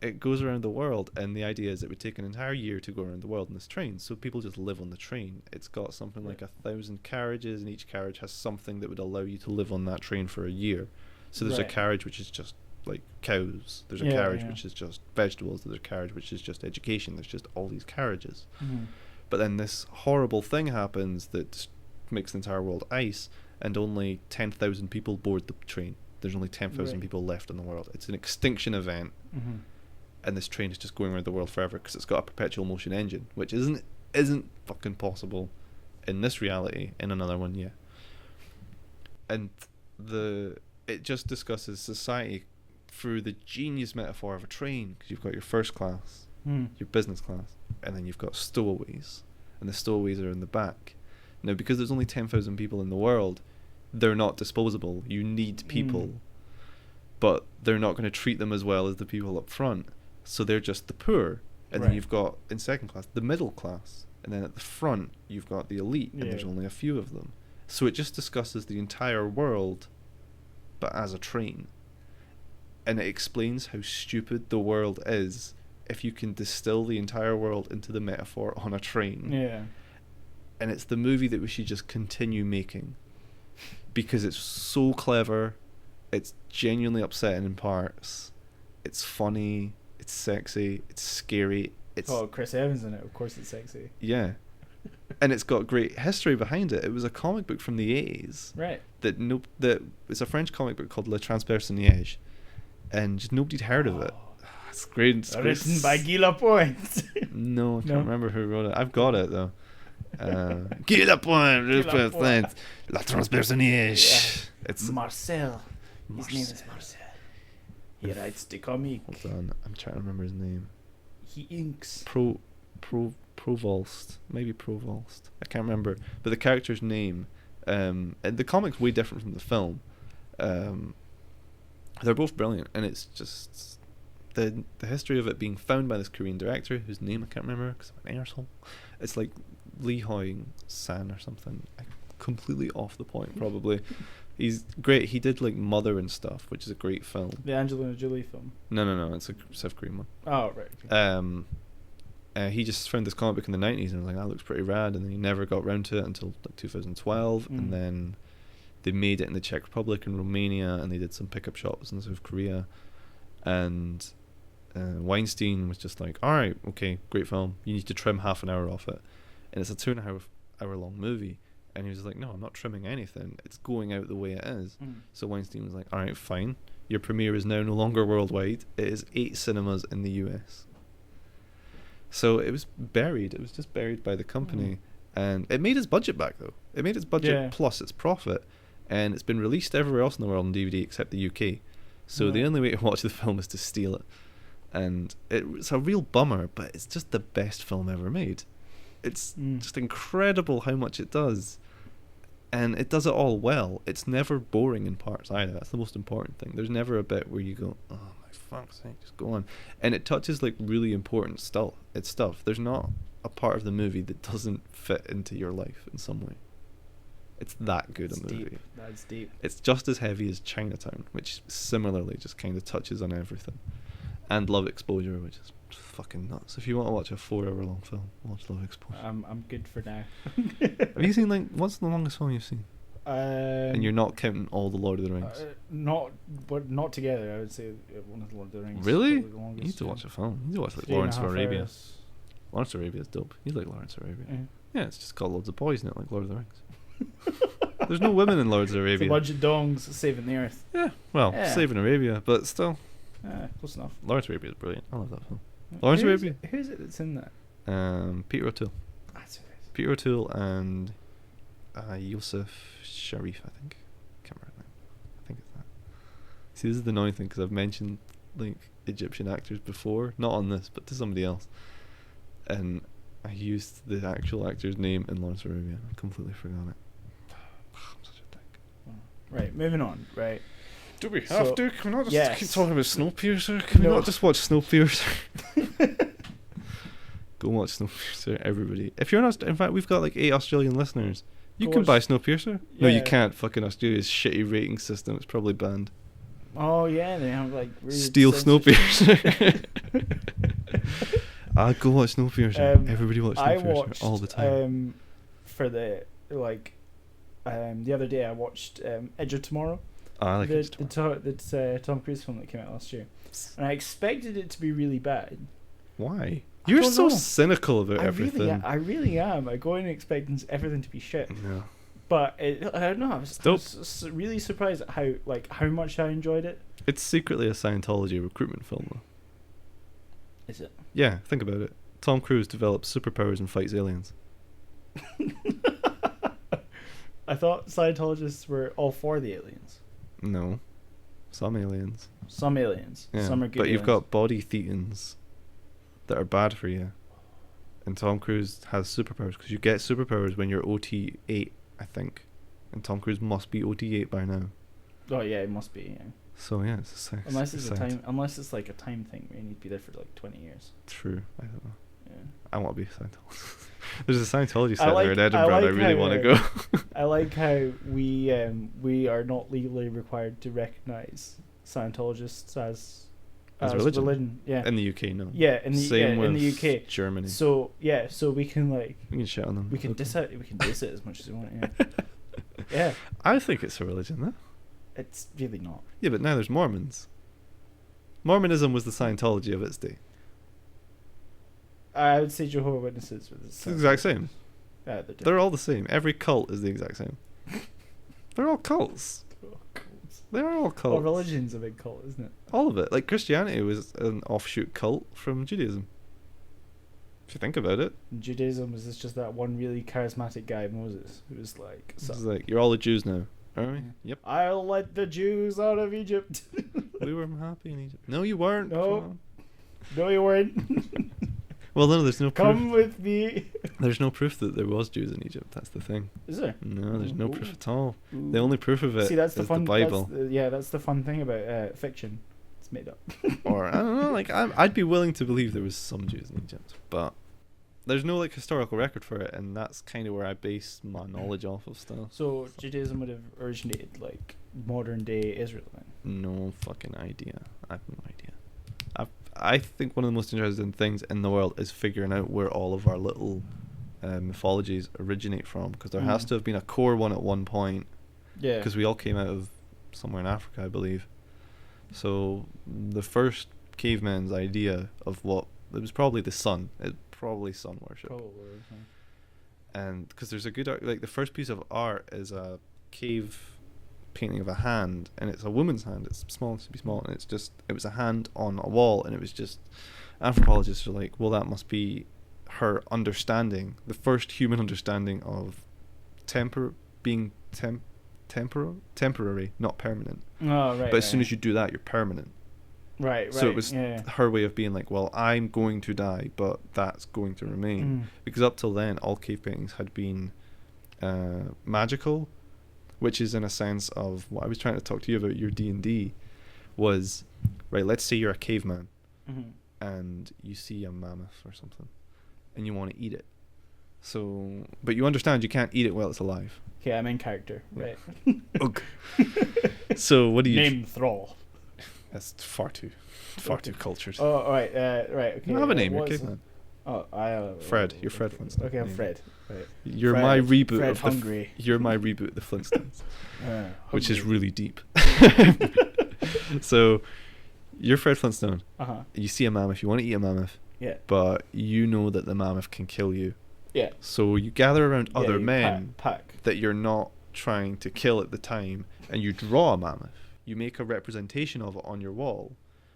It goes around the world, and the idea is it would take an entire year to go around the world in this train. So people just live on the train. It's got something like 1,000 carriages, and each carriage has something that would allow you to live on that train for a year. So there's a carriage which is just like cows. There's a carriage which is just vegetables. There's a carriage which is just education. There's just all these carriages. Mm-hmm. But then this horrible thing happens that makes the entire world ice, and only 10,000 people board the train. There's only 10,000 people left in the world. It's an extinction event, and this train is just going around the world forever because it's got a perpetual motion engine, which isn't fucking possible in this reality. In another one, yeah. And it just discusses society through the genius metaphor of a train, because you've got your first class, your business class, and then you've got stowaways, and the stowaways are in the back. Now, because there's only 10,000 people in the world, they're not disposable. You need people, but they're not going to treat them as well as the people up front. So they're just the poor. And then you've got, in second class, the middle class. And then at the front, you've got the elite, and there's only a few of them. So it just discusses the entire world, but as a train. And it explains how stupid the world is if you can distill the entire world into the metaphor on a train. Yeah. And it's the movie that we should just continue making, because it's so clever, it's genuinely upsetting in parts, it's funny, it's sexy, it's scary. Chris Evans in it, of course it's sexy. Yeah. And it's got great history behind it. It was a comic book from the 80s. Right. That it's a French comic book called Le Transperce, and just nobody'd heard of it. It's great. It's written by Guy Lapointe. No, I can't remember who wrote it. I've got it though. Guy Lapointe, La Transperce. It's Marcel. His name is Marcel. He writes the comic. Hold on, I'm trying to remember his name. He inks. Provost, maybe Provost. I can't remember, but the character's name. And the comic's way different from the film. They're both brilliant, and it's just the history of it being found by this Korean director whose name I can't remember because I'm an arsehole. It's like Lee Hoi-san or something. Completely off the point, probably. He's great. He did like Mother and stuff, which is a great film. The Angelina Jolie film. No. It's a South Korean one. Oh right. Okay. He just found this comic book in the 90s and was like, that looks pretty rad, and then he never got around to it until like 2012, and then they made it in the Czech Republic and Romania, and they did some pickup shops in South Korea, and Weinstein was just like, alright, okay, great film, you need to trim half an hour off it, and it's a 2.5 hour long movie, and he was like, no, I'm not trimming anything, it's going out the way it is. So Weinstein was like, alright, fine, your premiere is now no longer worldwide, it is 8 cinemas in the US. So it was just buried by the company, and it made its budget back though. It made its budget plus its profit, and it's been released everywhere else in the world on DVD except the UK. So the only way to watch the film is to steal it, and it's a real bummer, but it's just the best film ever made. It's just incredible how much it does, and it does it all well. It's never boring in parts either. That's the most important thing. There's never a bit where you go, oh my fuck's sake, just go on. And it touches like really important stuff. There's not a part of the movie that doesn't fit into your life in some way. It's that good a movie. Deep. That's deep. It's just as heavy as Chinatown, which similarly just kind of touches on everything. And Love Exposure, which is fucking nuts. If you want to watch a 4-hour long film, watch Love Exposure. I'm good for now. Have you seen what's the longest film you've seen? And you're not counting all the Lord of the Rings. Not together. I would say one of the Lord of the Rings. Really? Is the longest, You need to watch a film. You need to watch like 3.5 Lawrence of Arabia. hours. Lawrence of Arabia is dope. You like Lawrence of Arabia? Yeah. Yeah, it's just got loads of boys in it, like Lord of the Rings. There's no women in Lords of It's Arabia. a bunch of dongs saving the earth. Yeah, well, Yeah. saving Arabia, but still, Close enough. Lawrence of Arabia is brilliant. I love that film. Lawrence of Arabia. Who's it that's in that? Peter O'Toole. That's who it is. Peter O'Toole and Yusuf Sharif, I think. Can't remember his name. I think it's that. See, this is the annoying thing because I've mentioned like Egyptian actors before, not on this, but to somebody else, and I used the actual actor's name in Lawrence of Arabia. I completely forgot it. I'm such a dick. Right, moving on. Right. Do we So- have to? Can we not just yes. keep talking about Snowpiercer? Can we No. not just watch Snowpiercer? Go watch Snowpiercer, everybody. If you're not, in fact, we've got like 8 Australian listeners. You Go can watch- buy Snowpiercer. No, you Yeah. can't. Fucking Australia's shitty rating system. It's probably banned. Oh yeah, they have like weird Steal censorship. Snowpiercer. Go watch Snowpiercer. Everybody watch I Snowpiercer watched all the time. for the the other day I watched Edge of Tomorrow. I like it. the Tom Cruise film that came out last year, and I expected it to be really bad. Why? I You're don't so know. cynical about everything. I really am. I go in expecting everything to be shit, No. but I don't know. I was Dope. really surprised at how much I enjoyed it. It's secretly a Scientology recruitment film, though. Is it? Yeah, think about it. Tom Cruise develops superpowers and fights aliens. I thought Scientologists were all for the aliens. No. Some aliens. Some aliens. Yeah. Some are good. But you've aliens. got body thetans that are bad for you. And Tom Cruise has superpowers because you get superpowers when you're OT8, I think. And Tom Cruise must be OT8 by now. Oh yeah, it must be. Yeah. So yeah, it's a Unless it's like a time thing where you need to be there for like 20 years. True. I don't know. Yeah. I want to be a Scientologist. There's a Scientology I center like- in Edinburgh I and I like really how, want to go. I like how we are not legally required to recognize Scientologists as religion. Yeah. In the UK, no. Yeah, in the UK. Germany. So we can like We can shit on them. we can Okay. diss it as much as we want. Yeah. Yeah. I think it's a religion, though. It's really not. Yeah, but now there's Mormons. Mormonism was the Scientology of its day. I would say Jehovah's Witnesses. It's the exact same. They're They're all the same. Every cult is the exact same. They're all cults. They're all cults. Well, religion's a big cult, isn't it? All of it. Like Christianity was an offshoot cult from Judaism. If you think about it. In Judaism was just that one really charismatic guy, Moses, who was like, It's like, you're all the Jews now. Are we? Yeah. Yep. I'll let the Jews out of Egypt. We were happy in Egypt. No, you weren't. No. Come on. No, you weren't. Well, no, there's no proof. Come with me. There's no proof that there was Jews in Egypt. That's the thing. Is there? No, there's no Ooh. proof at all. Ooh. The only proof of it See, that's the is fun. the Bible. That's the fun thing about fiction. It's made up. Or I don't know. Like I'd be willing to believe there was some Jews in Egypt, but there's no like historical record for it, and that's kind of where I base my knowledge off of stuff. So Judaism would have originated like modern day Israel then. No fucking idea. I have no idea. I think one of the most interesting things in the world is figuring out where all of our little mythologies originate from, because there has to have been a core one at one point. Yeah. Because we all came out of somewhere in Africa, I believe. So the first caveman's idea of what it was probably the sun. It's probably sun worship. Probably. And because there's a good like the first piece of art is a cave painting of a hand, and it's a woman's hand. It's small, to be small, and it was a hand on a wall, and it was just anthropologists are like, well, that must be her understanding, the first human understanding of being temporary, not permanent. Oh right. But as soon as you do that, you're permanent. Right. So it was her way of being like, well, I'm going to die, but that's going to remain. Because up till then, all cave paintings had been magical, which is in a sense of what I was trying to talk to you about your D&D was, right, let's say you're a caveman and you see a mammoth or something and you want to eat it. So, but you understand you can't eat it while it's alive. Okay, I'm in character. Right. Ugh. So what do you... Name Thrall. That's far too cultured. Oh, all right. Right. Okay. You have a name, you're a caveman. Oh, Fred. You're Fred okay. Flintstone. Okay, I'm Yeah. Fred. Right. You're Fred, my reboot Fred of Hungry. you're my reboot of the Flintstones, which is Hungry. really deep. So, you're Fred Flintstone. You see a mammoth. You want to eat a mammoth. Yeah. But you know that the mammoth can kill you. Yeah. So you gather around other you men pack. that you're not trying to kill at the time, and you draw a mammoth. You make a representation of it on your wall,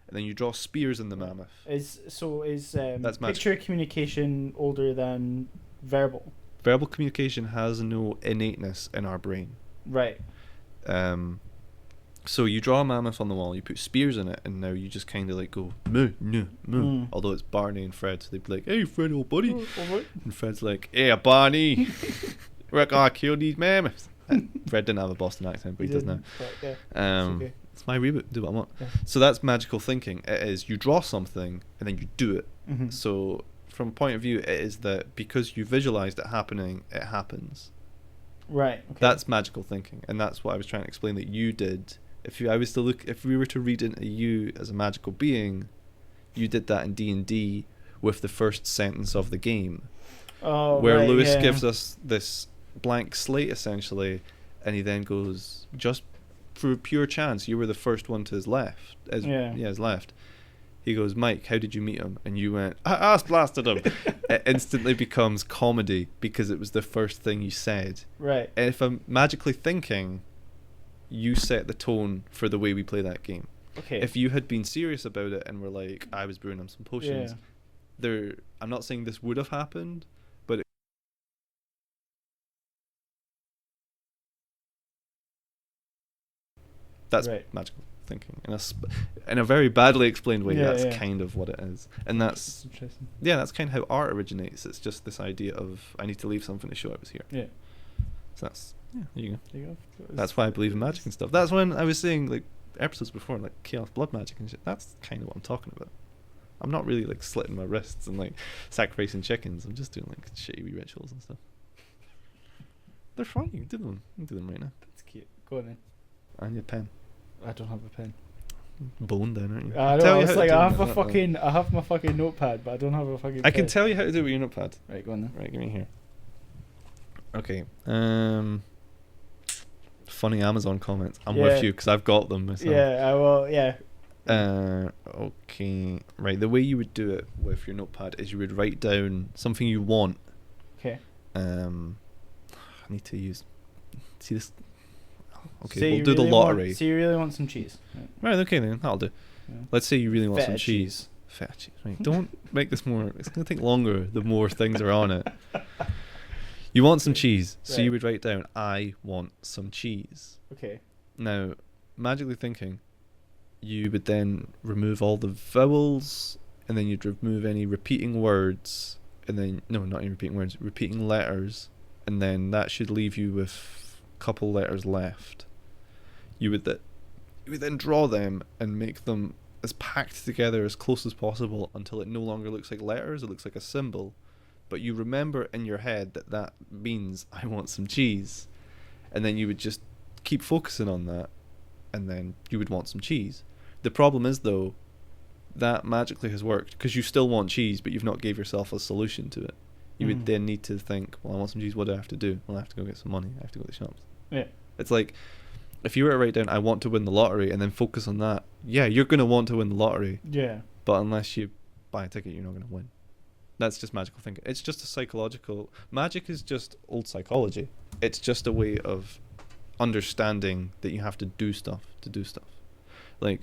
and then you draw spears in the mammoth. Is That's picture communication older than verbal? Verbal communication has no innateness in our brain. Right. So you draw a mammoth on the wall, you put spears in it, and now you just kind of like go moo, moo, moo. Although it's Barney and Fred, so they'd be like, "Hey, Fred, old buddy," and Fred's like, "Hey, Barney, we're gonna kill these mammoths." Fred didn't have a Boston accent, but he does now. But, yeah. It's, okay. It's my reboot. Do what I want. Yeah. So that's magical thinking. It is you draw something and then you do it. Mm-hmm. So from a point of view, it is that because you visualized it happening, it happens. Right. Okay. That's magical thinking, and that's what I was trying to explain that you did. If we were to read into you as a magical being, you did that in D&D with the first sentence of the game, where right, Lewis gives us this blank slate essentially, and he then goes, just through pure chance, you were the first one to his left. His left. He goes, "Mike, how did you meet him?" And you went, "I ass blasted him." It instantly becomes comedy because it was the first thing you said. Right. And if I'm magically thinking, you set the tone for the way we play that game. Okay. If you had been serious about it and were like, "I was brewing him some potions," I'm not saying this would have happened, but that's magical thinking in a very badly explained way. That's kind of what it is, and that's interesting. Yeah, that's kind of how art originates. It's just this idea of I need to leave something to show I was here. Yeah. So that's there you go. That's why I believe in magic and stuff. That's when I was saying like episodes before, like chaos blood magic and shit. That's kind of what I'm talking about. I'm not really like slitting my wrists and like sacrificing chickens. I'm just doing like shitty wee rituals and stuff. They're fine. You can do them. You can do them right now. That's cute. Go on then. I need a pen. I don't have a pen. Boned then, aren't you? I know. It's like I have my fucking notepad, but I don't have a fucking. I can tell you how to do it with your notepad. Right, go on then. Right, give me here. Okay. Funny Amazon comments. I'm with you because I've got them myself. Yeah, I will. Yeah. Okay. Right. The way you would do it with your notepad is you would write down something you want. Okay. I need to use. See this. Okay, so we'll do really the lottery. So you really want some cheese? Right. Okay then. That'll do. Yeah. Let's say you really want some cheese. Feta cheese. Right. Don't make this more. It's gonna take longer the more things are on it. You want some cheese, so you would write down, "I want some cheese." Okay. Now, magically thinking, you would then remove all the vowels, and then you'd remove any repeating words, and then not any repeating words, repeating letters, and then that should leave you with a couple letters left. You would then draw them and make them as packed together as close as possible until it no longer looks like letters; it looks like a symbol. But you remember in your head that means I want some cheese. And then you would just keep focusing on that, and then you would want some cheese. The problem is, though, that magically has worked because you still want cheese, but you've not gave yourself a solution to it. You would then need to think, well, I want some cheese, what do I have to do? Well, I have to go get some money. I have to go to the shops. Yeah. It's like, if you were to write down, I want to win the lottery, and then focus on that, yeah, you're going to want to win the lottery. Yeah. But unless you buy a ticket, you're not going to win. That's just magical thinking. It's just a psychological... Magic is just old psychology. It's just a way of understanding that you have to do stuff to do stuff. Like,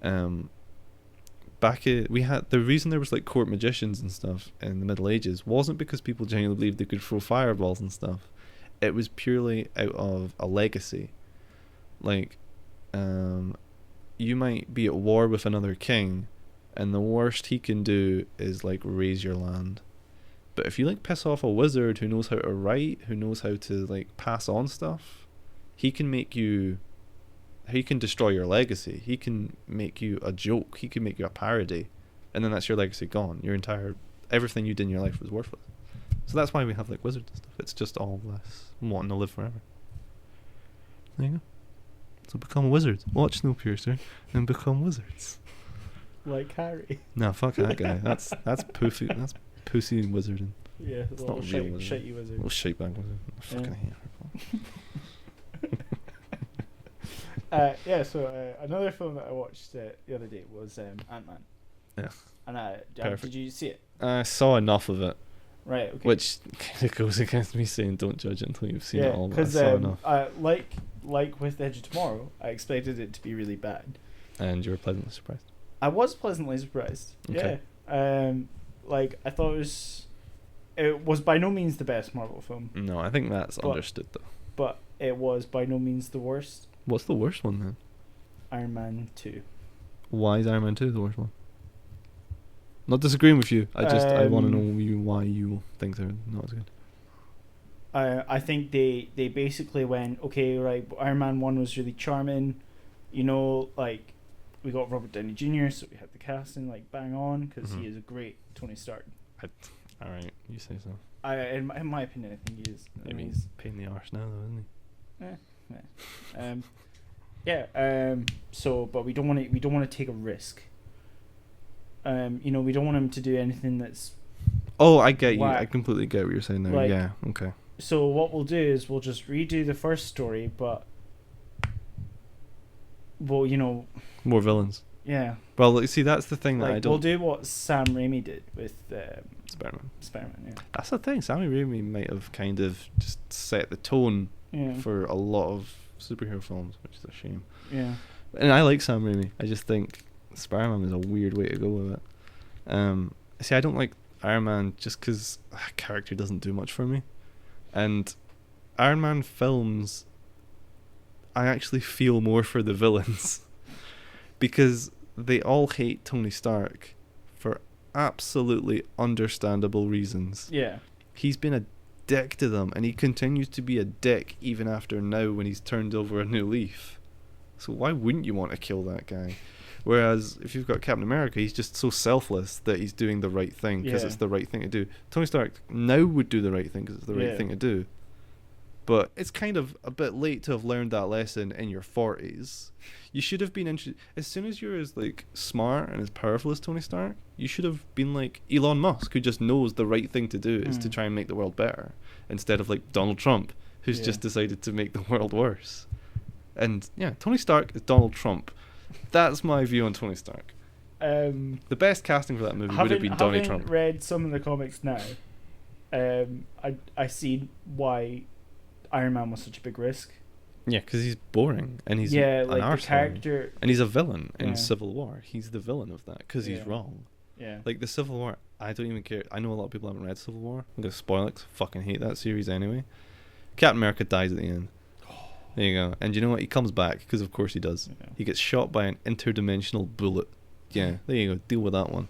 the reason there was like court magicians and stuff in the Middle Ages wasn't because people genuinely believed they could throw fireballs and stuff. It was purely out of a legacy. Like, you might be at war with another king, and the worst he can do is like raise your land. But if you like piss off a wizard who knows how to write, who knows how to like pass on stuff, he can destroy your legacy. He can make you a joke. He can make you a parody, and then that's your legacy gone. Everything you did in your life was worthless. So that's why we have like wizards and stuff. It's just all this wanting to live forever. There you go. So become wizards. Watch Snowpiercer and become wizards. like Harry. No, fuck that guy. That's pussy. That's pussy wizarding. Yeah, It's not real wizard. shitey wizard. Little shitebag wizard. I fucking hate Harry. So another film that I watched the other day was Ant-Man. Yeah. And did you see it? I saw enough of it. Right. Okay. Which kind of goes against me saying don't judge it until you've seen it all. Because I saw enough. like with Edge of Tomorrow, I expected it to be really bad. And you were pleasantly surprised. I was pleasantly surprised. Okay. Yeah. I thought it was by no means the best Marvel film. No, I think that's understood though. But it was by no means the worst. What's the worst one then? Iron Man 2. Why is Iron Man 2 the worst one? Not disagreeing with you. I want to know why you think they're not as good. I think they basically went, okay, right, Iron Man 1 was really charming. You know, like, we got Robert Downey Jr., so we had the casting, like, bang on, because he is a great Tony Stark. Alright, you say so. In my opinion, I think he is. I mean, he's a pain in the arse now, though, isn't he? So, but we don't want to take a risk. We don't want him to do anything that's... Oh, I get you. I completely get what you're saying there. Yeah, okay. So what we'll do is we'll just redo the first story, but... Well, more villains. Yeah. Well, you see, that's the thing that I don't... We'll do what Sam Raimi did with... Spider-Man, yeah. That's the thing. Sam Raimi might have kind of just set the tone for a lot of superhero films, which is a shame. Yeah. And I like Sam Raimi. I just think Spider-Man is a weird way to go with it. See, I don't like Iron Man just because character doesn't do much for me. And Iron Man films, I actually feel more for the villains because they all hate Tony Stark for absolutely understandable reasons. Yeah. He's been a dick to them, and he continues to be a dick even after now when he's turned over a new leaf. So why wouldn't you want to kill that guy? Whereas if you've got Captain America, he's just so selfless that he's doing the right thing because it's the right thing to do. Tony Stark now would do the right thing because it's the right thing to do. But it's kind of a bit late to have learned that lesson in your 40s. You should have been as soon as you're as like smart and as powerful as Tony Stark, you should have been like Elon Musk, who just knows the right thing to do is to try and make the world better, instead of like Donald Trump, who's just decided to make the world worse. And yeah, Tony Stark is Donald Trump. That's my view on Tony Stark. The best casting for that movie would have been Donald Trump. Having read some of the comics now, I see why Iron Man was such a big risk. Yeah, because he's boring and he's an like arsehole. The character, and he's a villain in Civil War. He's the villain of that because he's wrong. Yeah, like the Civil War. I don't even care. I know a lot of people haven't read Civil War. I'm gonna spoil it 'cause I fucking hate that series anyway. Captain America dies at the end. There you go. And you know what? He comes back because of course he does. Yeah. He gets shot by an interdimensional bullet. Yeah, there you go. Deal with that one.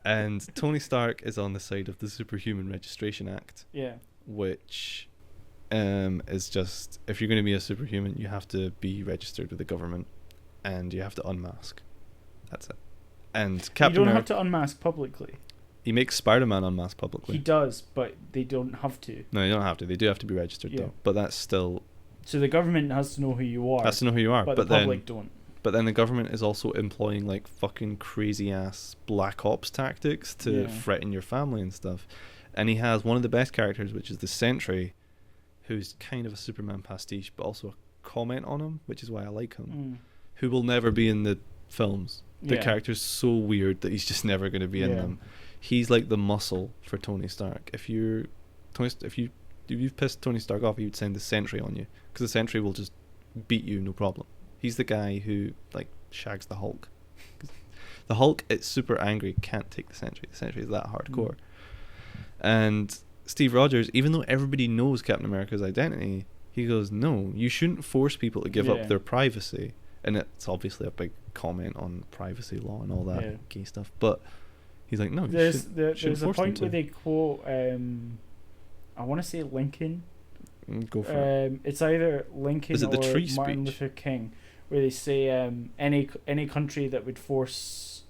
And Tony Stark is on the side of the Superhuman Registration Act. Yeah, which is just, if you're going to be a superhuman, you have to be registered with the government and you have to unmask. That's it. And Captain You don't have to unmask publicly. He makes Spider-Man unmask publicly. He does, but they don't have to. No, you don't have to. They do have to be registered though. But that's still... So the government has to know who you are. Has to know who you are. But the public don't. But then the government is also employing like fucking crazy ass black ops tactics to threaten your family and stuff. And he has one of the best characters, which is the Sentry, who's kind of a Superman pastiche, but also a comment on him, which is why I like him. Who will never be in the films. The character's so weird that he's just never going to be in them. He's like the muscle for Tony Stark. If you've pissed Tony Stark off, he would send the Sentry on you, because the Sentry will just beat you, no problem. He's the guy who like shags the Hulk. The Hulk, it's super angry, can't take the Sentry. The Sentry is that hardcore. And Steve Rogers, even though everybody knows Captain America's identity, he goes, no, you shouldn't force people to give up their privacy. And it's obviously a big comment on privacy law and all that gay stuff. But he's like, no, there's a point where they quote, I want to say Lincoln. Go for it. It's either Lincoln or Martin Luther King, where they say any country that would force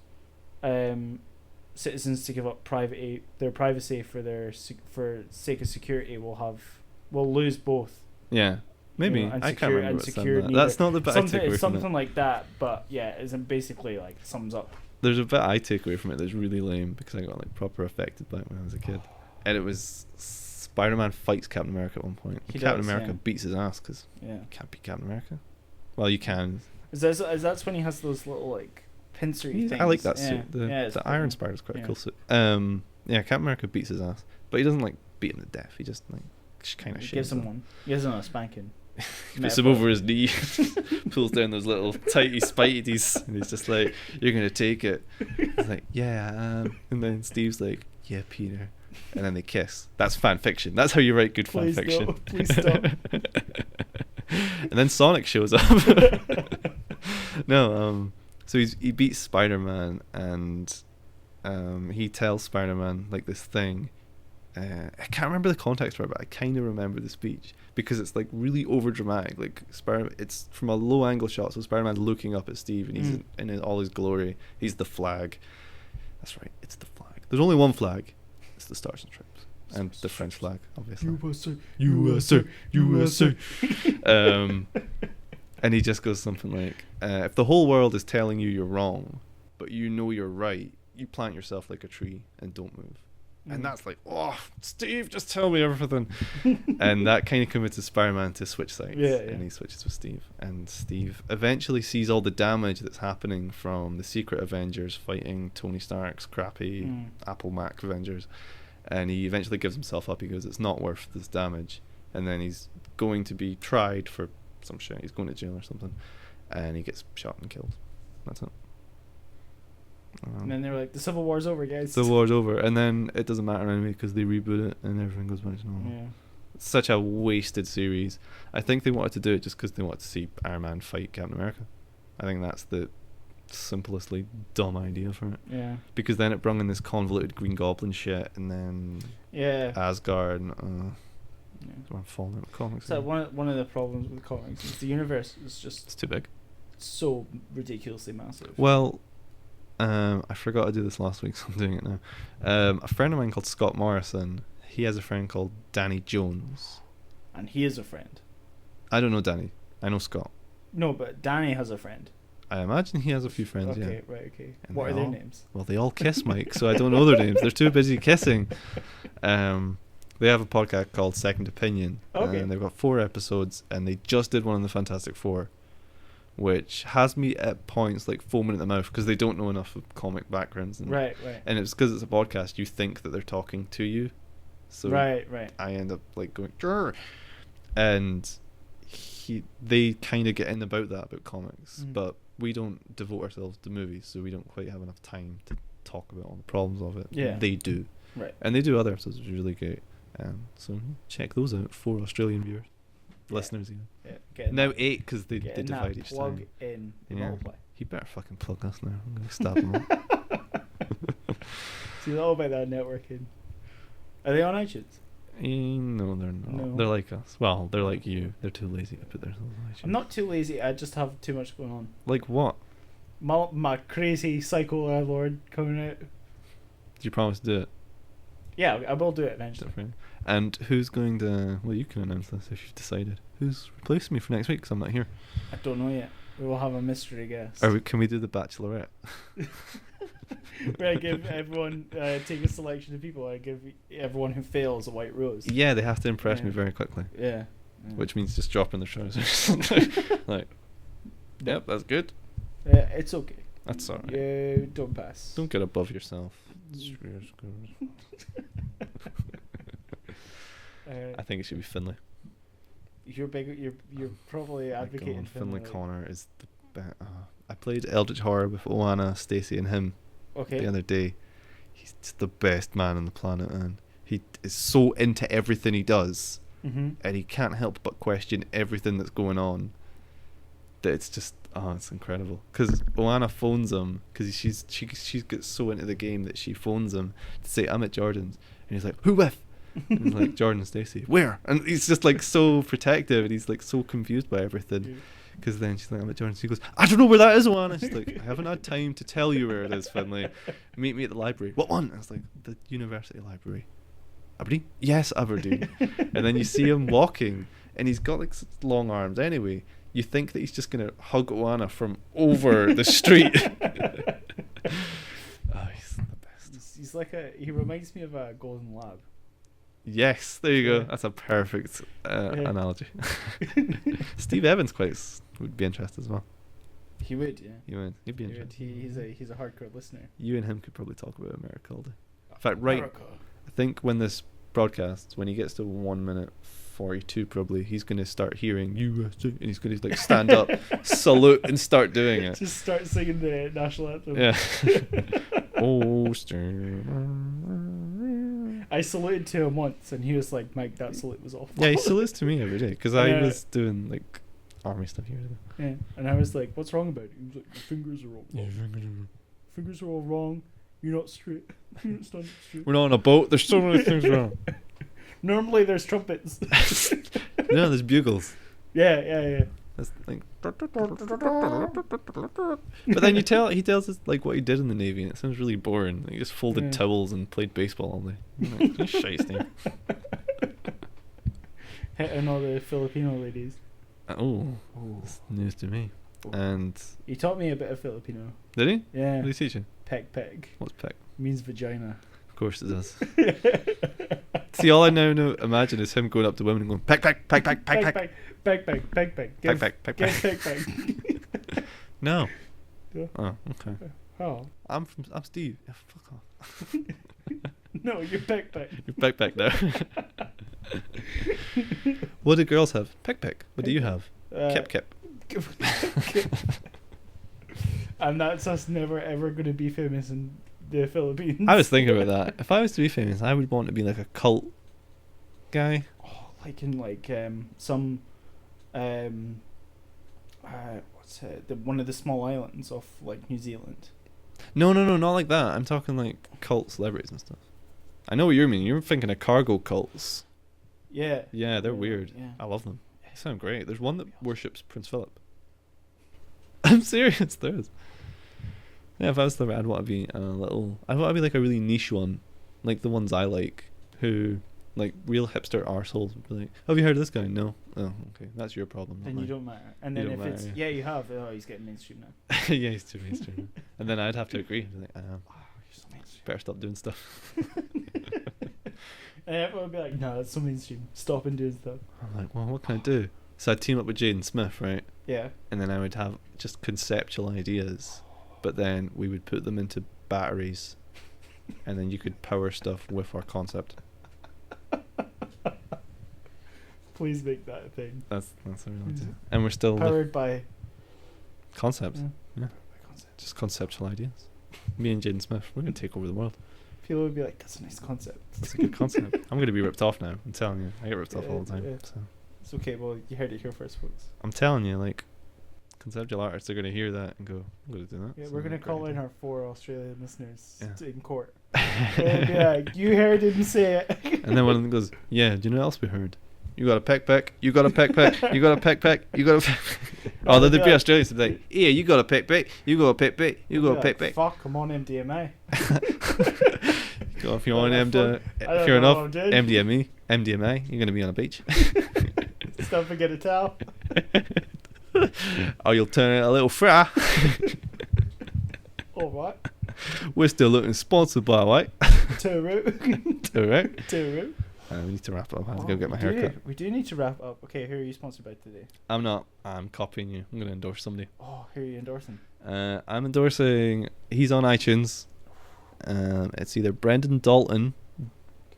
citizens to give up their privacy for sake of security will lose both. Yeah. Maybe. I can't remember what's saying that. That's not the bit I took away from it. Something like that, but yeah, isn't basically like sums up. There's a bit I take away from it that's really lame because I got like proper affected by it when I was a kid, and it was Spider-Man fights Captain America at one point. Captain America beats his ass because you can't beat Captain America. Well, you can. Is that's when he has those little like pincery things? I like that suit. The Iron Spider's quite a cool suit. Captain America beats his ass, but he doesn't like beat him to death. He just like kind of gives him one. He gives him a spanking. Puts him over his knee, pulls down those little tighty spidey's, and he's just like, "You're gonna take it." He's like, "Yeah, I am." And then Steve's like, "Yeah, Peter." And then they kiss. That's fan fiction. That's how you write good fan fiction. No, please stop. And then Sonic shows up. No, so he beats Spider-Man, and he tells Spider-Man like this thing. I can't remember the context for it, but I kind of remember the speech because it's like really over dramatic. Like it's from a low angle shot, so Spider-Man's looking up at Steve, and he's in all his glory. He's the flag. That's right, it's the flag. There's only one flag. It's the Stars and Stripes, and the French flag, obviously. USA. And he just goes something like, "If the whole world is telling you you're wrong, but you know you're right, you plant yourself like a tree and don't move." And that's like, "Oh, Steve, just tell me everything." And that kind of convinces Spider-Man to switch sides. And he switches with Steve. And Steve eventually sees all the damage that's happening from the Secret Avengers fighting Tony Stark's crappy Apple Mac Avengers. And he eventually gives himself up. He goes, "It's not worth this damage." And then he's going to be tried for some shit. He's going to jail or something. And he gets shot and killed. That's it. And then they were like, "The Civil War's over, guys." The war's over, and then it doesn't matter anyway because they reboot it and everything goes back to normal. Yeah. It's such a wasted series. I think they wanted to do it just because they wanted to see Iron Man fight Captain America. I think that's the simplestly dumb idea for it. Yeah. Because then it brung in this convoluted Green Goblin shit, and then Asgard. And, I'm falling out of comics. So one of the problems with comics is the universe is just it's too big. So ridiculously massive. Well. I forgot to do this last week, so I'm doing it now. A friend of mine called Scott Morrison, he has a friend called Danny Jones. And he is a friend. I don't know Danny. I know Scott. No, but Danny has a friend. I imagine he has a few friends, okay, And what are their names? Well, they all kiss, Mike, so I don't know their names. They're too busy kissing. They have a podcast called Second Opinion. And they've got 4 episodes, and they just did one on the Fantastic Four, which has me at points like foaming at the mouth because they don't know enough of comic backgrounds. And, right. And it's because it's a podcast, you think that they're talking to you. So right. I end up like going, "Grr." And they kind of get in about that, about comics, but we don't devote ourselves to movies, so we don't quite have enough time to talk about all the problems of it. Yeah. They do. Right. And they do other episodes, which is really great. So check those out for Australian viewers. Listeners, now 8 because they divide each plug time. In the multiply. He better fucking plug us now. I'm gonna stab him up. See, they're all about that networking. Are they on iTunes? No, they're not. No. They're like us. Well, they're like you. They're too lazy to put themselves on iTunes. I'm not too lazy. I just have too much going on. Like what? My crazy psycho landlord coming out. Do you promise to do it? Yeah, I will do it eventually. Different. And who's going to... Well, you can announce this if you've decided. Who's replacing me for next week because I'm not here? I don't know yet. We will have a mystery guest. Can we do the Bachelorette? Where I give everyone... take a selection of people. I give everyone who fails a white rose. Yeah, they have to impress me very quickly. Yeah. Which means just dropping the trousers. Like, yep, that's good. It's okay. That's alright. You don't pass. Don't get above yourself. I think it should be Finlay. You're probably advocating Finlay Connor is the best. I played Eldritch Horror with Oana, Stacey, and him the other day. He's just the best man on the planet, and he is so into everything he does, and he can't help but question everything that's going on. That it's just it's incredible. Because Oana phones him because she gets so into the game that she phones him to say, "I'm at Jordan's," and he's like, "Who with?" And he's like, "Jordan and Stacey." "Where?" And he's just like so protective, and he's like so confused by everything. Because then she's like, "I'm at Jordan's." He goes, "I don't know where that is, Oana." She's like, "I haven't had time to tell you where it is, Finlay. Meet me at the library." "What one?" I was like, "The university library." Aberdeen? Yes, Aberdeen. And then you see him walking, and he's got like such long arms anyway. You think that he's just going to hug Oana from over the street. Oh, he's the best. He's like he reminds me of a golden lab. Yes, there you go. That's a perfect analogy. Steve Evans would be interested as well. He would, yeah. He would. He'd be interested. He's a hardcore listener. You and him could probably talk about America all day. In fact, I think when this broadcasts, when he gets to 1 minute 42, probably he's going to start hearing USA, and he's going to like stand up, salute, and start doing it. Just start singing the national anthem. Yeah. Oh, I saluted to him once, and he was like, "Mike, that salute was awful." Yeah, he salutes to me every day because I was doing like army stuff here. Yeah, and I was like, "What's wrong about it?" He was like, "Your fingers are all wrong. Fingers are all wrong. You're not straight. You're not standing straight. We're not on a boat. There's so many things wrong." Normally, there's trumpets. No, there's bugles. Yeah. That's like. But then he tells us like what he did in the Navy, and it sounds really boring. He just folded towels and played baseball all day. Like, shiesty. Hitting all the Filipino ladies. That's news to me. And he taught me a bit of Filipino. Did he? Yeah. What did he teach you? Peg. What's peg? Means vagina. Of course it does. See, all I now imagine is him going up to women and going peg. No. Yeah. Oh, okay. Oh. I'm Steve. Yeah, fuck off. No, you're peg. You're peg now. What do girls have? Peg. What do you have? Kip. And that's us never ever going to be famous in the Philippines. I was thinking about that. If I was to be famous, I would want to be like a cult guy. Oh, like in some what's it? One of the small islands off like New Zealand. No, not like that. I'm talking like cult celebrities and stuff. I know what you mean. You're thinking of cargo cults. Yeah. Yeah, they're weird. Yeah. I love them. They sound great. There's one that worships Prince Philip. I'm serious, there is. Yeah, if I was there, I'd want to be I'd want to be like a really niche one, like the ones I like, who like real hipster arseholes would be like, have you heard of this guy? No. Oh, okay, that's your problem. Then you don't matter. And then if it's you have, he's getting mainstream now. Yeah, he's too mainstream. And then I'd have to agree. I'd be like, you're so mainstream. Better stop doing stuff. And everyone would be like, no, that's so mainstream. Stop and doing stuff. I'm like, well, what can I do? So I'd team up with Jaden Smith, right? Yeah. And then I would have just conceptual ideas, but then we would put them into batteries, and then you could power stuff with our concept. Please make that a thing. That's what we want to do. And we're still powered by concept. Yeah. Just conceptual ideas. Me and Jaden Smith, we're gonna take over the world. People would be like, "That's a nice concept." That's a good concept. I'm gonna be ripped off now. I'm telling you, I get ripped off all the time. Yeah. So. It's okay. Well, you heard it here first, folks. I'm telling you, like, conceptual artists are gonna hear that and go, "I'm gonna do that." Yeah, so we're gonna call in our 4 Australian listeners in court. And be like, "You heard him say it." And then one of them goes, "Yeah, do you know what else we heard? You got a peck. You got a peck. You got a peck. You got a." Oh, they'd be Australians. They'd be like, "Yeah, you got a peck. You got a peck. You got a peck." Fuck, I'm on MDMA. If you're on MDMA, you're gonna be on a beach. Don't forget to towel. Or you'll turn out a little fry. All right. We're still looking sponsored by what? Turu. We need to wrap up. I have to go get my hair cut. We do need to wrap up. Okay, who are you sponsored by today? I'm not. I'm copying you. I'm going to endorse somebody. Oh, who are you endorsing? I'm endorsing... He's on iTunes. It's either Brendan Dalton,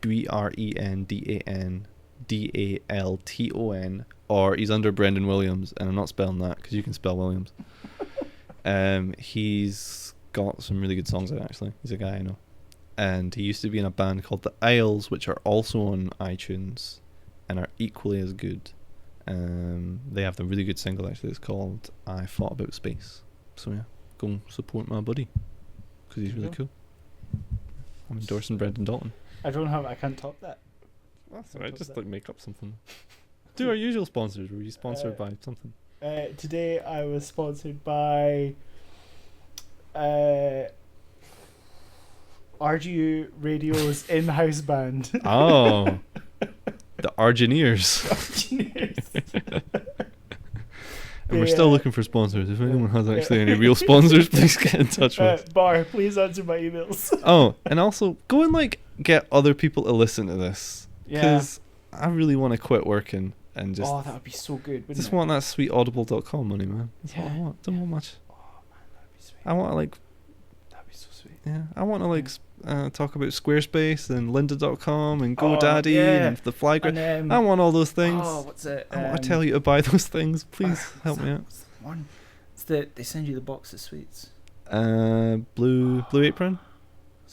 BrendanDalton, or he's under Brendan Williams, and I'm not spelling that because you can spell Williams. He's got some really good songs out, actually. He's a guy I know. And he used to be in a band called The Isles, which are also on iTunes and are equally as good. They have the really good single, actually. It's called I Thought About Space. So yeah, go and support my buddy because he's really cool. I'm endorsing Brendan Dalton. I can't top that. That's alright, just like make up something. Do our usual sponsors. Were you sponsored by something? Today I was sponsored by RGU Radio's in-house band. Oh, the Argineers. And we're still looking for sponsors. If anyone has actually any real sponsors, please get in touch with us. Bar, please answer my emails. Oh, and also go and like get other people to listen to this. Yeah. Because I really want to quit working and just. Oh, that would be so good. Just want that sweet audible.com money, man. That's what I want. Don't want much. Oh man, that'd be sweet. I want to like. That'd be so sweet. Yeah, I want to like talk about Squarespace and Lynda.com and GoDaddy and the Flygraph. I want all those things. Oh, what's it? I want to tell you to buy those things. Please help me out. What's the one? It's the they send you the box of sweets. Blue Apron.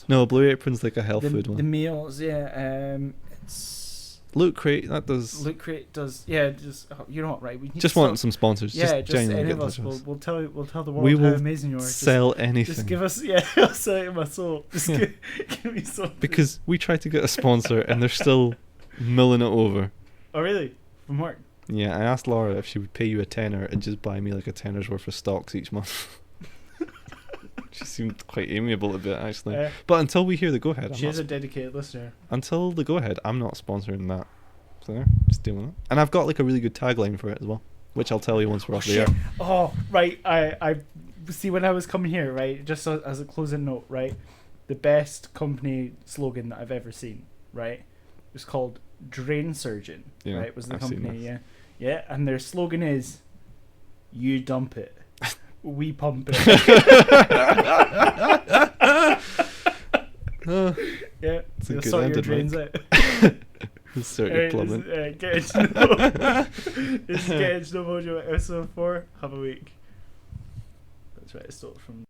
No, Blue Apron's like a health food one. The meals, yeah. It's Loot Crate, that does. Loot Crate does, yeah. Just you know what, right? We need just want some sponsors. Yeah, just any get of us. We'll tell the world we will how amazing you are. Sell anything. Just give us, yeah. I'll sell it in my soul. Just give me something. Because we tried to get a sponsor and they're still milling it over. Oh really? From work? Yeah, I asked Laura if she would pay you a tenner and just buy me like a tenner's worth of stocks each month. She seemed quite amiable a bit, actually. But until we hear the go-ahead... She is a dedicated listener. Until the go-ahead, I'm not sponsoring that. So there, just dealing with it. And I've got like a really good tagline for it as well, which I'll tell you once we're off the air. Oh, right. I see, when I was coming here, right, just as a closing note, right, the best company slogan that I've ever seen, right, was called Drain Surgeon, right, was the company, yeah. Yeah, and their slogan is, you dump it. We pump it. Yeah, it's a good sort your ending, drains Mike. out. Sort your plumbing. This is Get Edge No Mojo episode 4. Have a week. That's right, I stole it from